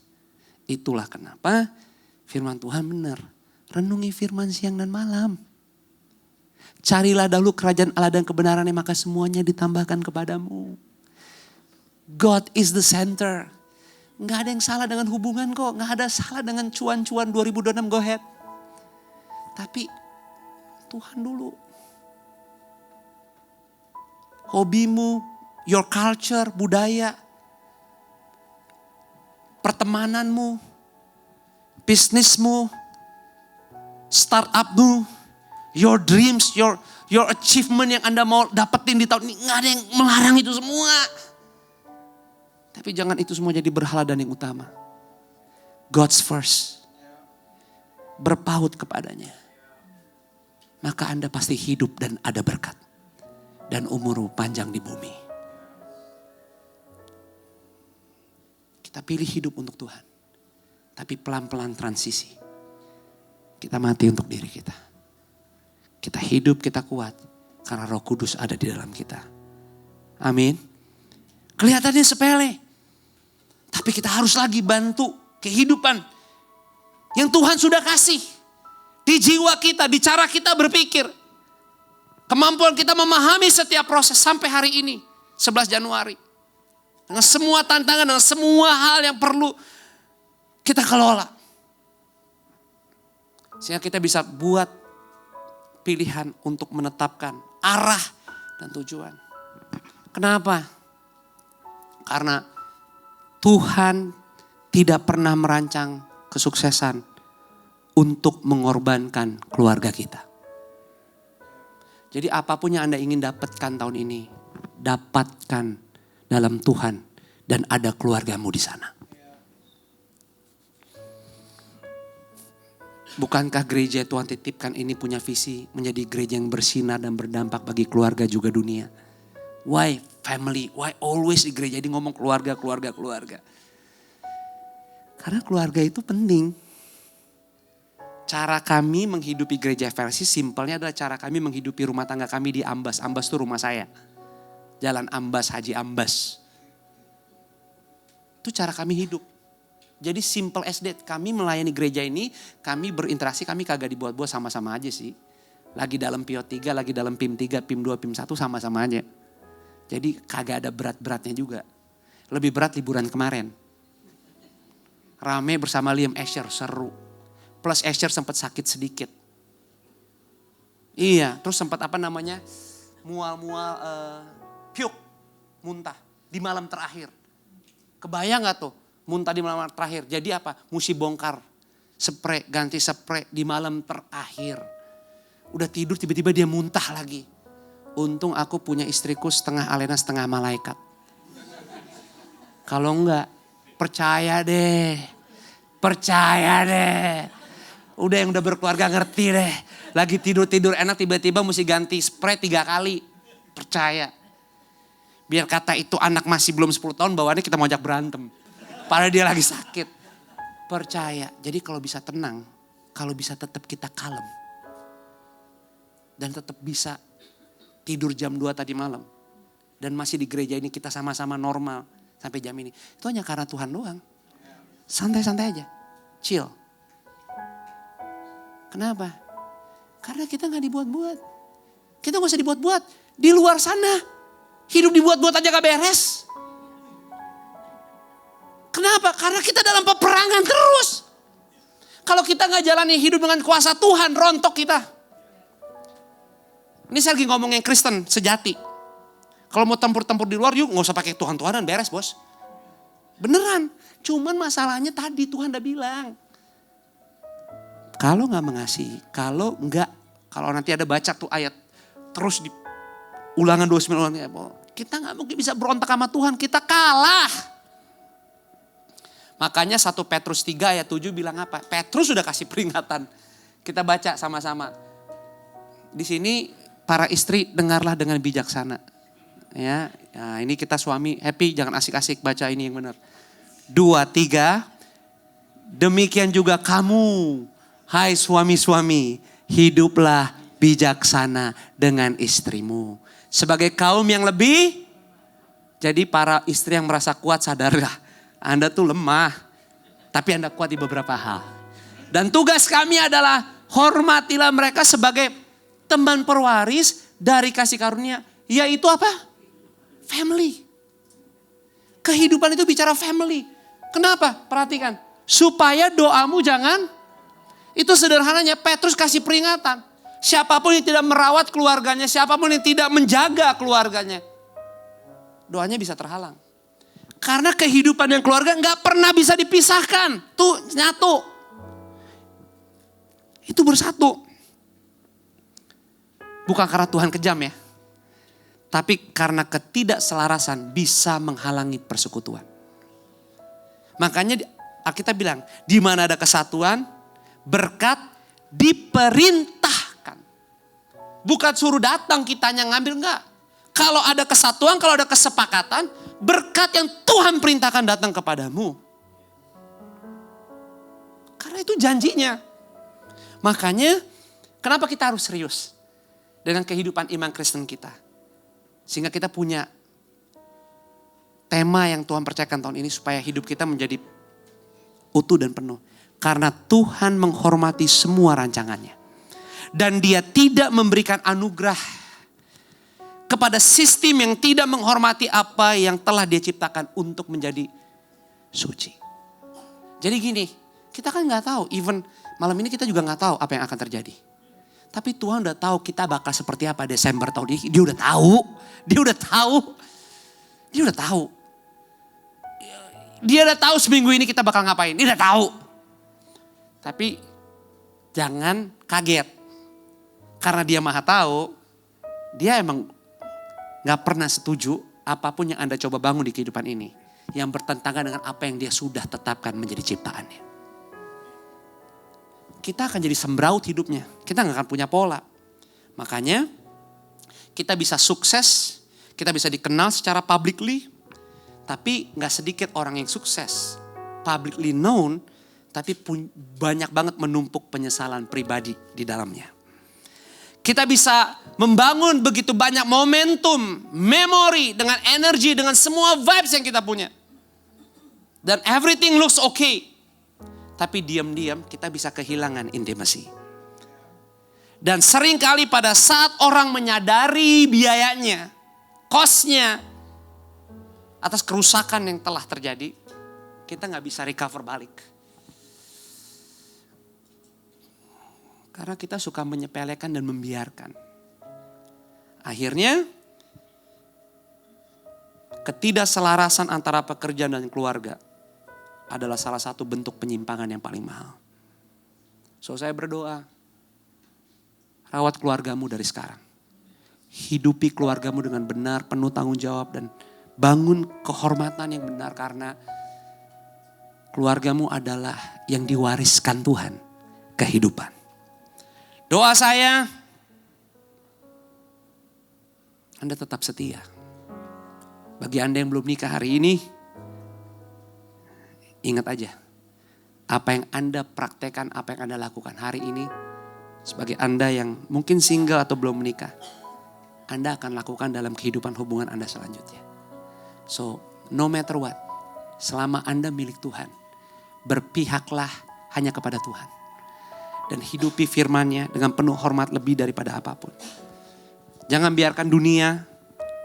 Itulah kenapa firman Tuhan benar. Renungi firman siang dan malam. Carilah dahulu kerajaan Allah dan kebenarannya, maka semuanya ditambahkan kepadamu. God is the center. Gak ada yang salah dengan hubungan kok. Gak ada salah dengan cuan-cuan 2026, go ahead. Tapi Tuhan dulu. hobimu, your culture, budaya, pertemananmu, bisnismu, startupmu, your dreams, your achievement yang Anda mau dapetin di tahun ini. Nggak ada yang melarang itu semua. Tapi jangan itu semua jadi berhala dan yang utama. God's first. Berpaut kepadanya. Maka Anda pasti hidup dan ada berkat. Dan umurmu panjang di bumi. Kita pilih hidup untuk Tuhan. Tapi pelan-pelan transisi. Kita mati untuk diri kita. Kita hidup, kita kuat. Karena Roh Kudus ada di dalam kita. Amin. Kelihatannya sepele. Tapi kita harus lagi bantu kehidupan yang Tuhan sudah kasih. Di jiwa kita, di cara kita berpikir. Kemampuan kita memahami setiap proses sampai hari ini. 11 Januari. Dengan semua tantangan, dengan semua hal yang perlu kita kelola. Sehingga kita bisa buat pilihan untuk menetapkan arah dan tujuan. Kenapa? Karena Tuhan tidak pernah merancang kesuksesan untuk mengorbankan keluarga kita. Jadi apapun yang Anda ingin dapatkan tahun ini, dapatkan dalam Tuhan dan ada keluargamu di sana. Bukankah gereja Tuhan titipkan ini punya visi menjadi gereja yang bersinar dan berdampak bagi keluarga juga dunia? Why family? Why always di gereja ini ngomong keluarga? Karena keluarga itu penting. Cara kami menghidupi gereja versi simpelnya adalah cara kami menghidupi rumah tangga kami di Ambas. Ambas itu rumah saya. Jalan Ambas, Haji Ambas. Itu cara kami hidup. Jadi simple as that. Kami melayani gereja ini, kami berinteraksi, kami kagak dibuat-buat, sama-sama aja sih. Lagi dalam PO 3, lagi dalam PIM 3, PIM 2, PIM 1 sama-sama aja. Jadi kagak ada berat-beratnya juga. Lebih berat liburan kemarin. Rame bersama Liam Asher, seru. Plus Asher sempat sakit sedikit. Iya, terus sempat mual-mual piuk, muntah di malam terakhir. Kebayang gak tuh muntah di malam terakhir? Jadi apa? Mesti bongkar spray, ganti spray di malam terakhir. Udah tidur tiba-tiba dia muntah lagi. Untung aku punya istriku setengah alena setengah malaikat. Kalau enggak, percaya deh. Udah yang udah berkeluarga ngerti deh. Lagi tidur-tidur enak tiba-tiba mesti ganti spray 3 kali. Percaya. Biar kata itu anak masih belum 10 tahun bawaannya kita mau ajak berantem. Padahal dia lagi sakit. Percaya. Jadi kalau bisa tenang, kalau bisa tetap kita kalem. Dan tetap bisa tidur jam 2 tadi malam. Dan masih di gereja ini kita sama-sama normal sampai jam ini. Itu hanya karena Tuhan doang. Santai-santai aja. Chill. Kenapa? Karena kita gak dibuat-buat. Kita gak usah dibuat-buat. Di luar sana. Hidup dibuat-buat aja gak beres. Kenapa? Karena kita dalam peperangan terus. Kalau kita gak jalani hidup dengan kuasa Tuhan, rontok kita. Ini saya lagi ngomong yang Kristen sejati. Kalau mau tempur-tempur di luar, yuk gak usah pakai Tuhan-Tuhanan, beres bos. Beneran. Cuman masalahnya tadi Tuhan udah bilang. Kalau gak mengasihi, kalau nanti ada baca tuh ayat. Terus di Ulangan 29, kita gak mungkin bisa berontak sama Tuhan, kita kalah. Makanya 1 Petrus 3 ayat 7 bilang apa? Petrus sudah kasih peringatan. Kita baca sama-sama. Di sini para istri dengarlah dengan bijaksana. Ya, nah ini kita suami happy, jangan asik-asik baca ini yang benar. 2, 3. Demikian juga kamu, hai suami-suami, hiduplah bijaksana dengan istrimu. Sebagai kaum yang lebih, jadi para istri yang merasa kuat sadarlah. Anda tuh lemah, tapi Anda kuat di beberapa hal. Dan tugas kami adalah hormatilah mereka sebagai teman perwaris dari kasih karunia. Yaitu apa? Family. Kehidupan itu bicara family. Kenapa? Perhatikan. Supaya doamu jangan, itu sederhananya Petrus kasih peringatan. Siapapun yang tidak merawat keluarganya, siapapun yang tidak menjaga keluarganya, doanya bisa terhalang. Karena kehidupan yang keluarga gak pernah bisa dipisahkan. Tuh nyatu. Itu bersatu. Bukan karena Tuhan kejam ya. Tapi karena ketidakselarasan bisa menghalangi persekutuan. Makanya Alkitab bilang, di mana ada kesatuan, berkat diperintahkan. Bukan suruh datang kitanya ngambil, enggak. Kalau ada kesatuan, kalau ada kesepakatan, berkat yang Tuhan perintahkan datang kepadamu. Karena itu janjinya. Makanya kenapa kita harus serius dengan kehidupan iman Kristen kita. Sehingga kita punya tema yang Tuhan percayakan tahun ini supaya hidup kita menjadi utuh dan penuh. Karena Tuhan menghormati semua rancangannya. Dan Dia tidak memberikan anugerah kepada sistem yang tidak menghormati apa yang telah Dia ciptakan untuk menjadi suci. Jadi gini, kita kan gak tahu, even malam ini kita juga gak tahu apa yang akan terjadi. Tapi Tuhan udah tahu kita bakal seperti apa Desember tahun ini. Dia udah tahu. Dia udah tahu. Dia udah tahu. Dia udah tahu seminggu ini kita bakal ngapain. Dia udah tahu. Tapi jangan kaget. Karena Dia maha tahu. Dia emang gak pernah setuju apapun yang Anda coba bangun di kehidupan ini. Yang bertentangan dengan apa yang Dia sudah tetapkan menjadi ciptaannya. Kita akan jadi sembraut hidupnya. Kita gak akan punya pola. Makanya kita bisa sukses. Kita bisa dikenal secara publicly. Tapi gak sedikit orang yang sukses. Publicly known. Tapi banyak banget menumpuk penyesalan pribadi di dalamnya. Kita bisa membangun begitu banyak momentum, memori, dengan energi, dengan semua vibes yang kita punya. Dan everything looks okay. Tapi diam-diam kita bisa kehilangan intimacy. Dan seringkali pada saat orang menyadari biayanya, cost-nya, atas kerusakan yang telah terjadi, kita gak bisa recover balik. Karena kita suka menyepelekan dan membiarkan. Akhirnya, ketidakselarasan antara pekerjaan dan keluarga adalah salah satu bentuk penyimpangan yang paling mahal. So saya berdoa, rawat keluargamu dari sekarang. Hidupi keluargamu dengan benar, penuh tanggung jawab dan bangun kehormatan yang benar karena keluargamu adalah yang diwariskan Tuhan, kehidupan. Doa saya, Anda tetap setia. Bagi Anda yang belum nikah hari ini, ingat aja, apa yang Anda praktekkan, apa yang Anda lakukan hari ini, sebagai Anda yang mungkin single atau belum menikah, Anda akan lakukan dalam kehidupan hubungan Anda selanjutnya. So, no matter what, selama Anda milik Tuhan, berpihaklah hanya kepada Tuhan. Dan hidupi firman-Nya dengan penuh hormat lebih daripada apapun. Jangan biarkan dunia,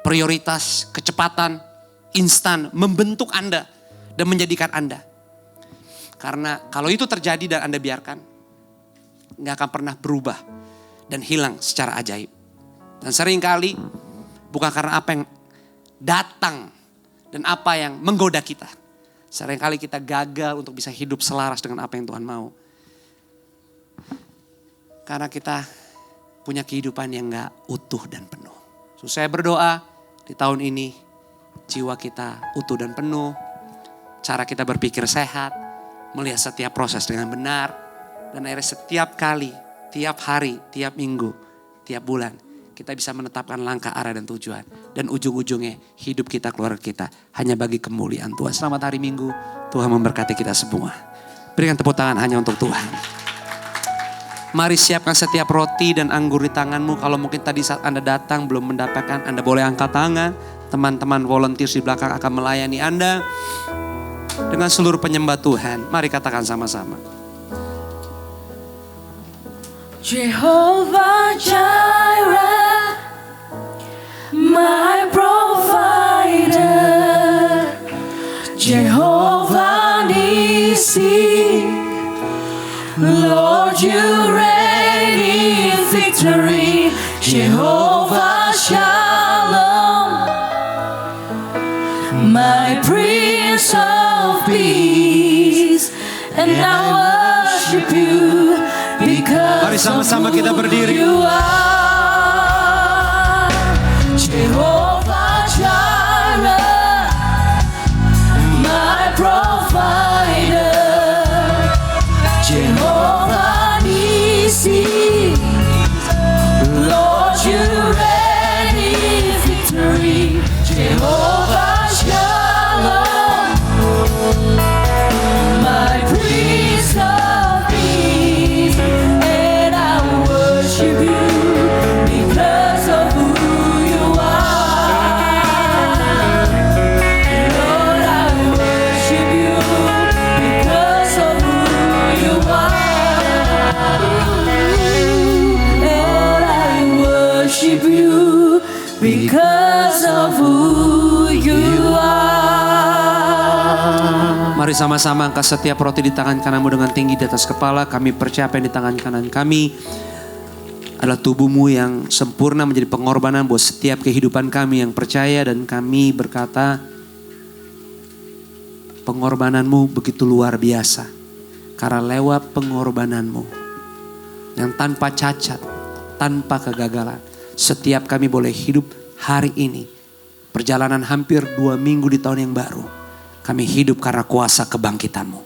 prioritas, kecepatan, instan membentuk Anda dan menjadikan Anda. Karena kalau itu terjadi dan Anda biarkan, gak akan pernah berubah dan hilang secara ajaib. Dan seringkali bukan karena apa yang datang dan apa yang menggoda kita. Seringkali kita gagal untuk bisa hidup selaras dengan apa yang Tuhan mau. Karena kita punya kehidupan yang gak utuh dan penuh. So, saya berdoa di tahun ini jiwa kita utuh dan penuh. Cara kita berpikir sehat. Melihat setiap proses dengan benar. Dan akhirnya setiap kali, tiap hari, tiap minggu, tiap bulan. Kita bisa menetapkan langkah, arah dan tujuan. Dan ujung-ujungnya hidup kita, keluarga kita hanya bagi kemuliaan Tuhan. Selamat hari Minggu. Tuhan memberkati kita semua. Berikan tepuk tangan hanya untuk Tuhan. Mari siapkan setiap roti dan anggur di tanganmu. Kalau mungkin tadi saat Anda datang belum mendapatkan, Anda boleh angkat tangan. Teman-teman volunteer di belakang akan melayani Anda. Dengan seluruh penyembah Tuhan. Mari katakan sama-sama. Jehovah Jireh, my provider. Jehovah Nissi, Lord, you reign in victory. Jehovah Shalom, my Prince of Peace, and I worship you because Mari sama-sama kita berdiri. you are Jehovah Jireh, my provider, Jehovah Nissi, Lord, you reign in victory, Jehovah Shalom, my Prince of Peace, and I worship you because of who you are. Lord, I worship you because of who you are. Lord, I worship you because of who you are. Mari sama-sama angkat setiap roti di tangan kananmu dengan tinggi di atas kepala. Kami percaya apa yang di tangan kanan kami adalah tubuhmu yang sempurna menjadi pengorbanan buat setiap kehidupan kami yang percaya. Dan kami berkata, pengorbananmu begitu luar biasa. Karena lewat pengorbananmu yang tanpa cacat, tanpa kegagalan, setiap kami boleh hidup hari ini. Perjalanan hampir 2 minggu di tahun yang baru, kami hidup karena kuasa kebangkitanmu.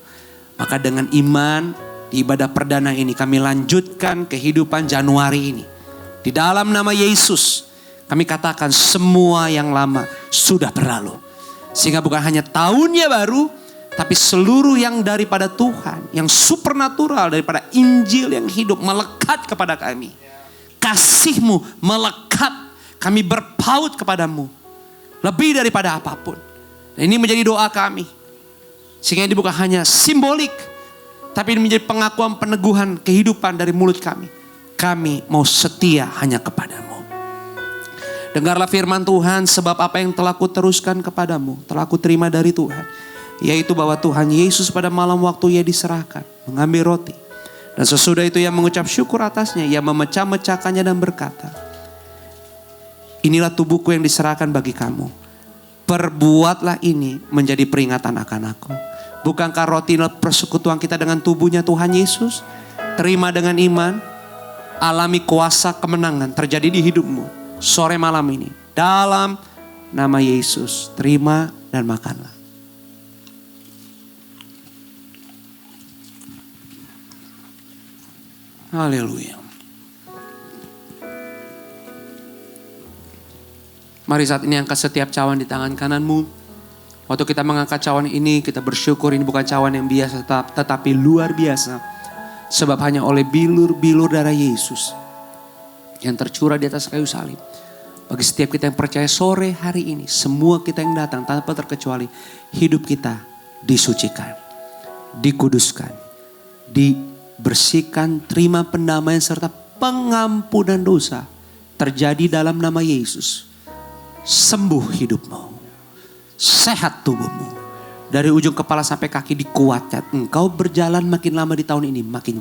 Maka dengan iman di ibadah perdana ini kami lanjutkan kehidupan Januari ini. Di dalam nama Yesus kami katakan semua yang lama sudah berlalu. Sehingga bukan hanya tahunnya baru, tapi seluruh yang daripada Tuhan, yang supernatural daripada Injil yang hidup melekat kepada kami. Kasih-Mu melekat, kami berpaut kepadamu. Lebih daripada apapun. Dan ini menjadi doa kami. Sehingga ini bukan hanya simbolik, tapi ini menjadi pengakuan peneguhan kehidupan dari mulut kami. Kami mau setia hanya kepadamu. Dengarlah firman Tuhan, sebab apa yang telah kuteruskan kepadamu, telah kuterima dari Tuhan. Yaitu bahwa Tuhan Yesus pada malam waktu ia diserahkan, mengambil roti. Dan sesudah itu ia mengucap syukur atasnya, ia memecah-mecahkannya dan berkata, inilah tubuhku yang diserahkan bagi kamu. Perbuatlah ini menjadi peringatan akan aku. Bukankah roti adalah persekutuan kita dengan tubuhnya Tuhan Yesus? Terima dengan iman, alami kuasa kemenangan terjadi di hidupmu sore malam ini. Dalam nama Yesus, terima dan makanlah. Haleluya. Mari saat ini angkat setiap cawan di tangan kananmu. Waktu kita mengangkat cawan ini, kita bersyukur ini bukan cawan yang biasa tetapi luar biasa. Sebab hanya oleh bilur-bilur darah Yesus yang tercurah di atas kayu salib. Bagi setiap kita yang percaya sore hari ini, semua kita yang datang tanpa terkecuali, hidup kita disucikan, dikuduskan, dibersihkan, terima pendamaian serta pengampunan dosa terjadi dalam nama Yesus. Sembuh hidupmu, sehat tubuhmu, dari ujung kepala sampai kaki dikuatkan. Engkau berjalan makin lama di tahun ini makin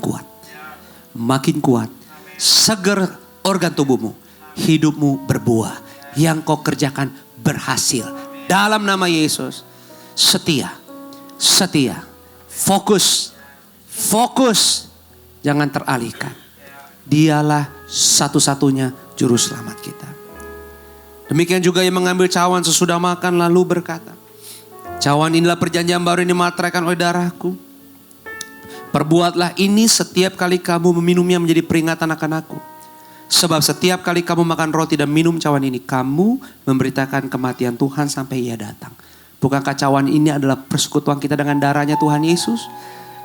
kuat, seger organ tubuhmu, hidupmu berbuah, yang kau kerjakan berhasil dalam nama Yesus. Setia, fokus, jangan teralihkan. Dialah satu-satunya juru selamat kita. Demikian juga yang mengambil cawan sesudah makan lalu berkata, cawan inilah perjanjian baru yang dimateraikan oleh darahku. Perbuatlah ini setiap kali kamu meminumnya menjadi peringatan akan aku. Sebab setiap kali kamu makan roti dan minum cawan ini, kamu memberitakan kematian Tuhan sampai ia datang. Bukankah cawan ini adalah persekutuan kita dengan darahnya Tuhan Yesus?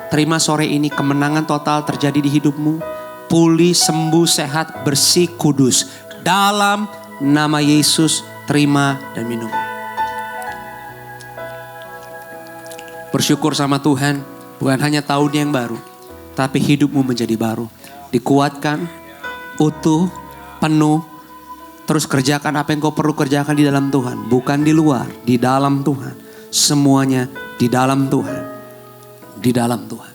Terima sore ini kemenangan total terjadi di hidupmu. Pulih, sembuh, sehat, bersih, kudus. Dalam nama Yesus, terima dan minum. Bersyukur sama Tuhan, bukan hanya tahun yang baru, tapi hidupmu menjadi baru. Dikuatkan, utuh, penuh, terus kerjakan apa yang kau perlu kerjakan di dalam Tuhan. Bukan di luar, di dalam Tuhan. Semuanya di dalam Tuhan. Di dalam Tuhan.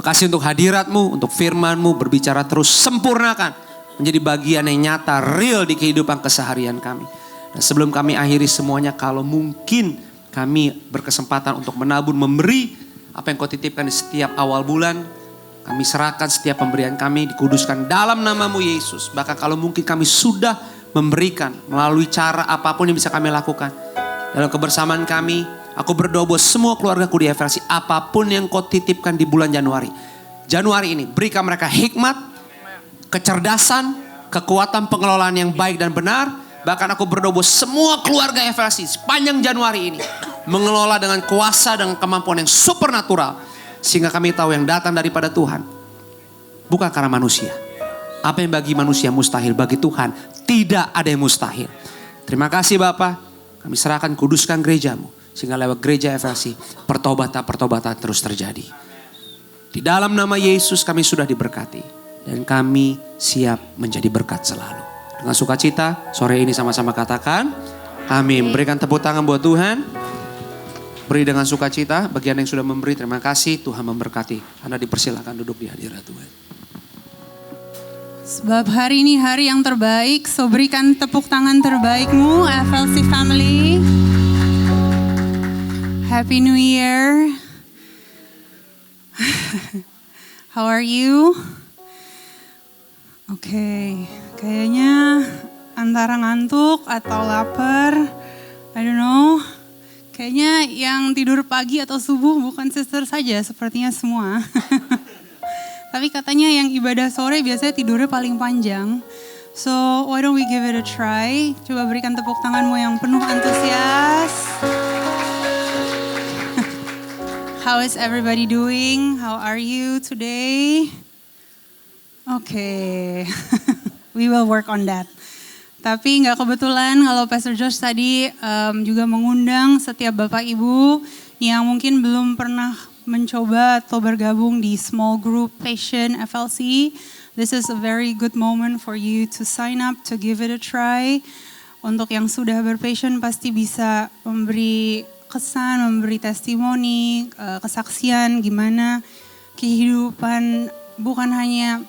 Makasih untuk hadiratmu, untuk firmanmu, berbicara terus, sempurnakan. Menjadi bagian yang nyata, real di kehidupan keseharian kami. Dan sebelum kami akhiri semuanya, kalau mungkin kami berkesempatan untuk menabur, memberi apa yang kau titipkan di setiap awal bulan. Kami serahkan setiap pemberian kami, dikuduskan dalam namamu Yesus. Bahkan kalau mungkin kami sudah memberikan melalui cara apapun yang bisa kami lakukan. Dalam kebersamaan kami, aku berdoa buat semua keluargaku di FLC, apapun yang kau titipkan di bulan Januari ini, berikan mereka hikmat, kecerdasan, kekuatan pengelolaan yang baik dan benar. Bahkan aku berdoa buat semua keluarga FLC sepanjang Januari ini mengelola dengan kuasa dan kemampuan yang supernatural. Sehingga kami tahu yang datang daripada Tuhan bukan karena manusia. Apa yang bagi manusia mustahil, bagi Tuhan tidak ada yang mustahil. Terima kasih Bapa. Kami serahkan, kuduskan gerejamu. Sehingga lewat gereja FLC pertobatan terus terjadi. Di dalam nama Yesus kami sudah diberkati. Dan kami siap menjadi berkat selalu. Dengan sukacita sore ini sama-sama katakan amin. Berikan tepuk tangan buat Tuhan. Beri dengan sukacita. Bagian yang sudah memberi, terima kasih. Tuhan memberkati. Anda dipersilakan duduk di hadirat Tuhan. Sebab hari ini hari yang terbaik, so berikan tepuk tangan terbaikmu, FLC family. Happy New Year. How are you? Oke, kayaknya antara ngantuk atau lapar, I don't know. Kayaknya yang tidur pagi atau subuh bukan sister saja, sepertinya semua. Tapi katanya yang ibadah sore biasanya tidurnya paling panjang. So why don't we give it a try? Coba berikan tepuk tanganmu yang penuh antusias. How is everybody doing? How are you today? Okay, we will work on that. Tapi nggak kebetulan kalau Pastor Josh tadi juga mengundang setiap Bapak Ibu yang mungkin belum pernah mencoba atau bergabung di small group Passion FLC. This is a very good moment for you to sign up, to give it a try. Untuk yang sudah berpassion pasti bisa memberi kesan, memberi testimoni, kesaksian gimana kehidupan bukan hanya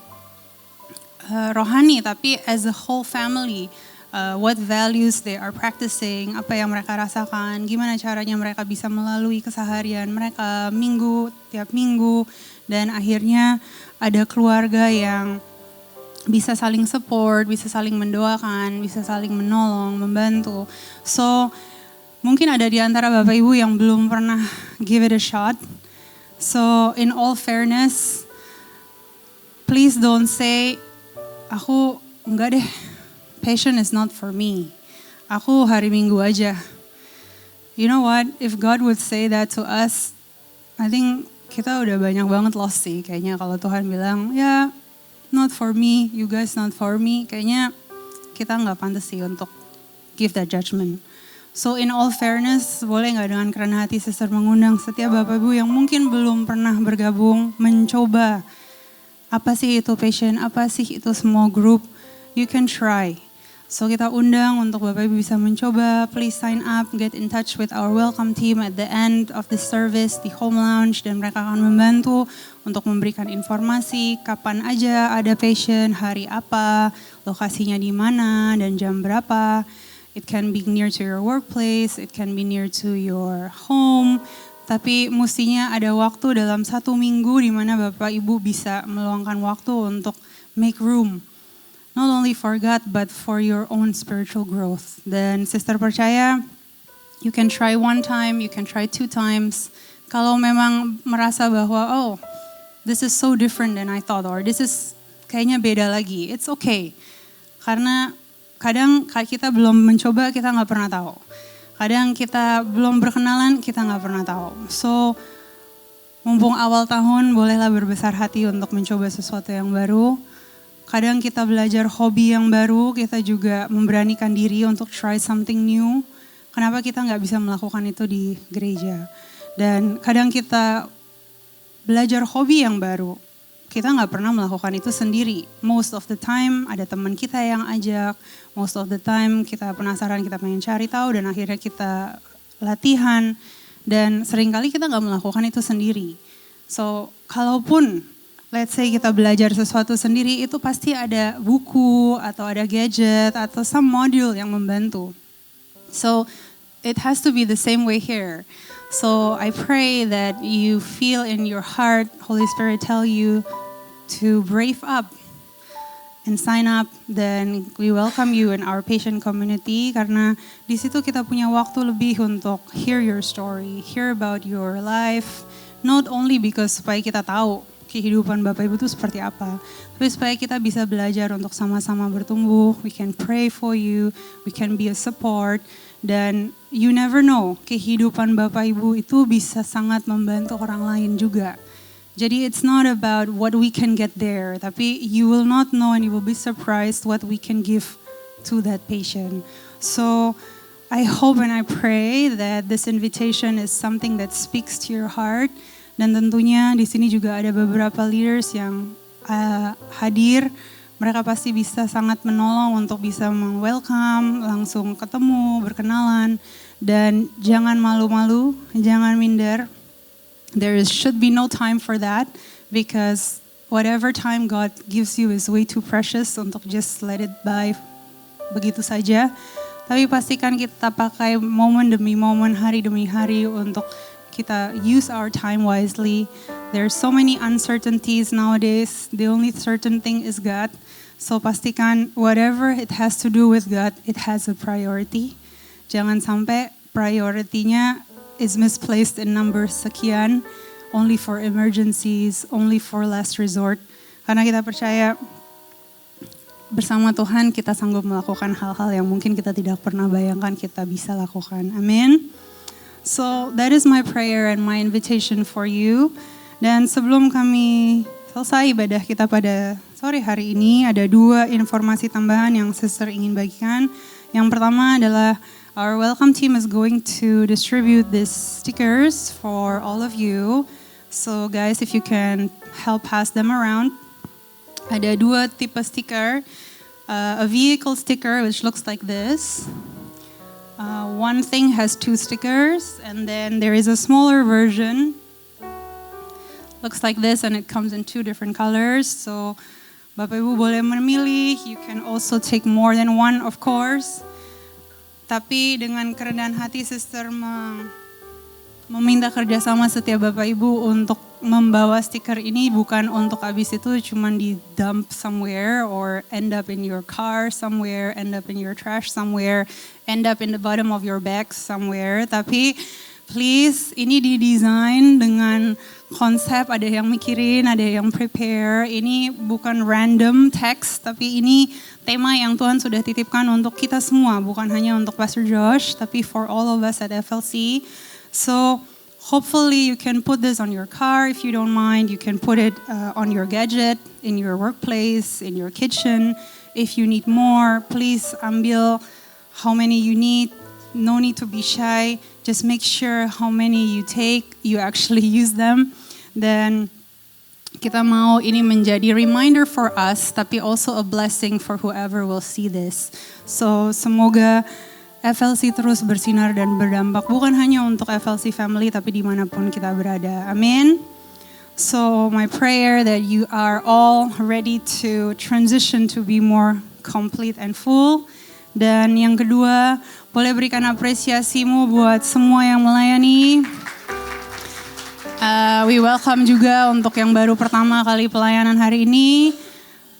rohani tapi as a whole family, what values they are practicing, apa yang mereka rasakan, gimana caranya mereka bisa melalui keseharian mereka tiap minggu, dan akhirnya ada keluarga yang bisa saling support, bisa saling mendoakan, bisa saling menolong, membantu. So mungkin ada di antara Bapak Ibu yang belum pernah give it a shot. So in all fairness, please don't say, aku enggak deh, passion is not for me. Aku hari Minggu aja. You know what, if God would say that to us, I think kita udah banyak banget lost sih. Kayaknya kalau Tuhan bilang, ya not for me, you guys not for me, kayaknya kita nggak pantas sih untuk give that judgment. So in all fairness, boleh nggak dengan kerenah hati sister mengundang setiap Bapak Ibu yang mungkin belum pernah bergabung, mencoba apa sih itu passion, apa sih itu small group, you can try. So kita undang untuk Bapak Ibu bisa mencoba, please sign up, get in touch with our welcome team at the end of the service di home lounge, dan mereka akan membantu untuk memberikan informasi kapan aja ada passion, hari apa, lokasinya di mana, dan jam berapa. It can be near to your workplace, it can be near to your home. Tapi mestinya ada waktu dalam 1 minggu di mana Bapak Ibu bisa meluangkan waktu untuk make room. Not only for God, but for your own spiritual growth. Dan sister percaya, you can try 1 time, you can try 2 times. Kalau memang merasa bahwa, oh, this is so different than I thought, or this is kayaknya beda lagi, it's okay. Karena kadang kita belum mencoba, kita nggak pernah tahu. Kadang kita belum berkenalan, kita nggak pernah tahu. So, mumpung awal tahun, bolehlah berbesar hati untuk mencoba sesuatu yang baru. Kadang kita belajar hobi yang baru, kita juga memberanikan diri untuk try something new. Kenapa kita nggak bisa melakukan itu di gereja? Dan kadang kita belajar hobi yang baru, kita nggak pernah melakukan itu sendiri. Most of the time ada teman kita yang ajak, most of the time kita penasaran, kita pengen cari tahu, dan akhirnya kita latihan. Dan seringkali kita nggak melakukan itu sendiri. So kalaupun let's say kita belajar sesuatu sendiri, itu pasti ada buku atau ada gadget atau some module yang membantu. So it has to be the same way here. So I pray that you feel in your heart, Holy Spirit tell you to brave up and sign up. Then we welcome you in our patient community karena di situ kita punya waktu lebih untuk hear your story, hear about your life. Not only because supaya kita tahu kehidupan Bapak Ibu itu seperti apa, tapi supaya kita bisa belajar untuk sama-sama bertumbuh. We can pray for you, we can be a support. Dan you never know, kehidupan Bapak Ibu itu bisa sangat membantu orang lain juga. Jadi it's not about what we can get there, tapi you will not know and you will be surprised what we can give to that patient. So I hope and I pray that this invitation is something that speaks to your heart. Dan tentunya di sini juga ada beberapa leaders yang hadir. Mereka pasti bisa sangat menolong untuk bisa meng-welcome, langsung ketemu, berkenalan. Dan jangan malu-malu, jangan minder. There should be no time for that because whatever time God gives you is way too precious untuk just let it by begitu saja. Tapi pastikan kita pakai momen demi momen, hari demi hari untuk kita use our time wisely. There's so many uncertainties nowadays. The only certain thing is God. So pastikan whatever it has to do with God, it has a priority. Jangan sampai priority-nya is misplaced in number sekian, only for emergencies, only for last resort. Karena kita percaya bersama Tuhan kita sanggup melakukan hal-hal yang mungkin kita tidak pernah bayangkan kita bisa lakukan. Amin. So that is my prayer and my invitation for you. Dan sebelum kami selesai ibadah kita pada sore hari ini, ada 2 informasi tambahan yang sister ingin bagikan. Yang pertama adalah our welcome team is going to distribute these stickers for all of you. So guys, if you can help pass them around. Ada 2 tipe stiker. A vehicle sticker which looks like this. One thing has 2 stickers, and then there is a smaller version. Looks like this, and it comes in 2 different colors. So Bapak Ibu boleh memilih. You can also take more than one, of course. Tapi dengan kerendahan hati, sister meminta kerjasama setiap Bapak Ibu untuk membawa stiker ini bukan untuk habis itu cuman di dump somewhere or end up in your car somewhere, end up in your trash somewhere, end up in the bottom of your bag somewhere. Tapi please, ini didesain dengan konsep, ada yang mikirin, ada yang prepare. Ini bukan random text, tapi ini tema yang Tuhan sudah titipkan untuk kita semua, bukan hanya untuk Pastor Josh, tapi for all of us at FLC. So hopefully you can put this on your car if you don't mind. You can put it on your gadget, in your workplace, in your kitchen. If you need more, please ambil how many you need. No need to be shy. Just make sure how many you take, you actually use them. Then kita mau ini menjadi reminder for us, tapi also a blessing for whoever will see this. So semoga FLC terus bersinar dan berdampak, bukan hanya untuk FLC family, tapi dimanapun kita berada. Amin. So my prayer that you are all ready to transition to be more complete and full. Dan yang kedua, boleh berikan apresiasimu buat semua yang melayani. We welcome juga untuk yang baru pertama kali pelayanan hari ini.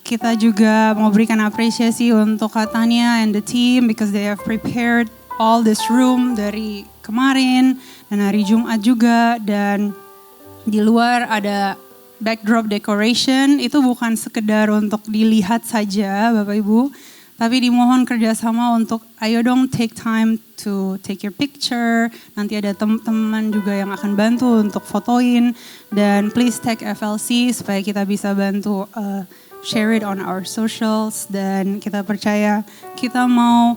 Kita juga mau berikan apresiasi untuk Katanya and the team because they have prepared all this room dari kemarin dan hari Jumat juga. Dan di luar ada backdrop decoration. Itu bukan sekedar untuk dilihat saja Bapak Ibu, tapi dimohon kerjasama untuk ayo dong take time to take your picture. Nanti ada teman-teman juga yang akan bantu untuk fotoin. Dan please tag FLC supaya kita bisa bantu share it on our socials. Dan kita percaya kita mau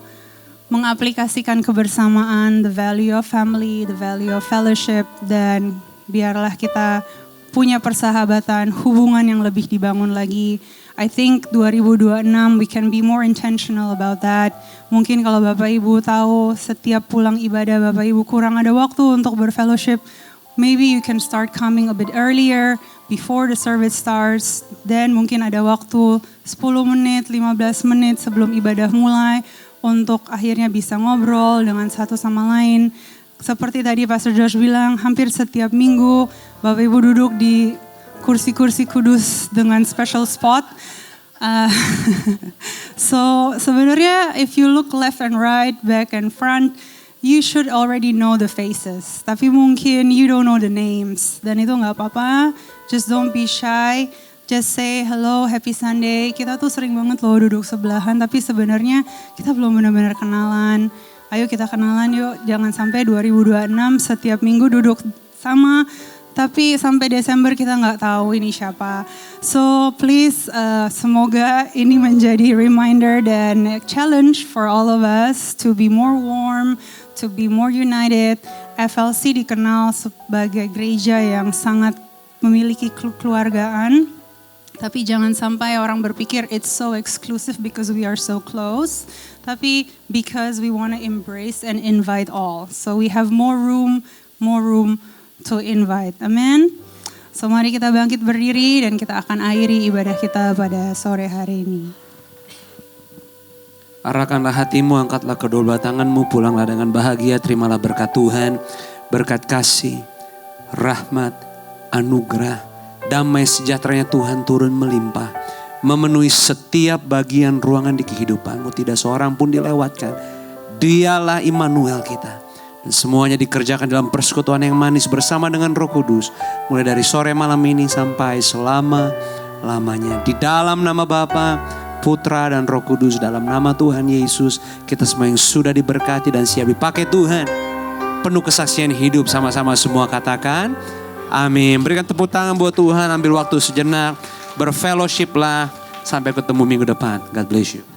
mengaplikasikan kebersamaan, the value of family, the value of fellowship. Dan biarlah kita punya persahabatan, hubungan yang lebih dibangun lagi. I think 2026 we can be more intentional about that. Mungkin kalau Bapak Ibu tahu setiap pulang ibadah Bapak Ibu kurang ada waktu untuk berfellowship, maybe you can start coming a bit earlier before the service starts. Then mungkin ada waktu 10 menit, 15 menit sebelum ibadah mulai untuk akhirnya bisa ngobrol dengan satu sama lain. Seperti tadi Pastor Josh bilang, hampir setiap minggu Bapak Ibu duduk di kursi-kursi kudus dengan special spot. So sebenarnya if you look left and right, back and front, you should already know the faces. Tapi mungkin you don't know the names. Dan itu gak apa-apa, just don't be shy. Just say hello, happy Sunday. Kita tuh sering banget loh duduk sebelahan, tapi sebenarnya kita belum benar-benar kenalan. Ayo kita kenalan yuk, jangan sampai 2026 setiap minggu duduk sama, tapi sampai Desember kita nggak tahu ini siapa. So please, semoga ini menjadi reminder dan challenge for all of us to be more warm, to be more united. FLC dikenal sebagai gereja yang sangat memiliki kekeluargaan. Tapi jangan sampai orang berpikir it's so exclusive because we are so close. Tapi because we want to embrace and invite all. So we have more room to invite. Amen. So mari kita bangkit berdiri dan kita akan akhiri ibadah kita pada sore hari ini. Arahkanlah hatimu, angkatlah kedua tanganmu, pulanglah dengan bahagia, terimalah berkat Tuhan, berkat kasih, rahmat, anugerah, damai sejahteranya Tuhan turun melimpah, memenuhi setiap bagian ruangan di kehidupanmu, tidak seorang pun dilewatkan. Dialah Immanuel kita. Dan semuanya dikerjakan dalam persekutuan yang manis bersama dengan Roh Kudus. Mulai dari sore malam ini sampai selama-lamanya. Di dalam nama Bapa, Putra dan Roh Kudus, dalam nama Tuhan Yesus, kita semua yang sudah diberkati dan siap dipakai Tuhan. Penuh kesaksian hidup, sama-sama semua katakan amin. Berikan tepuk tangan buat Tuhan, ambil waktu sejenak, berfellowship lah. Sampai ketemu minggu depan. God bless you.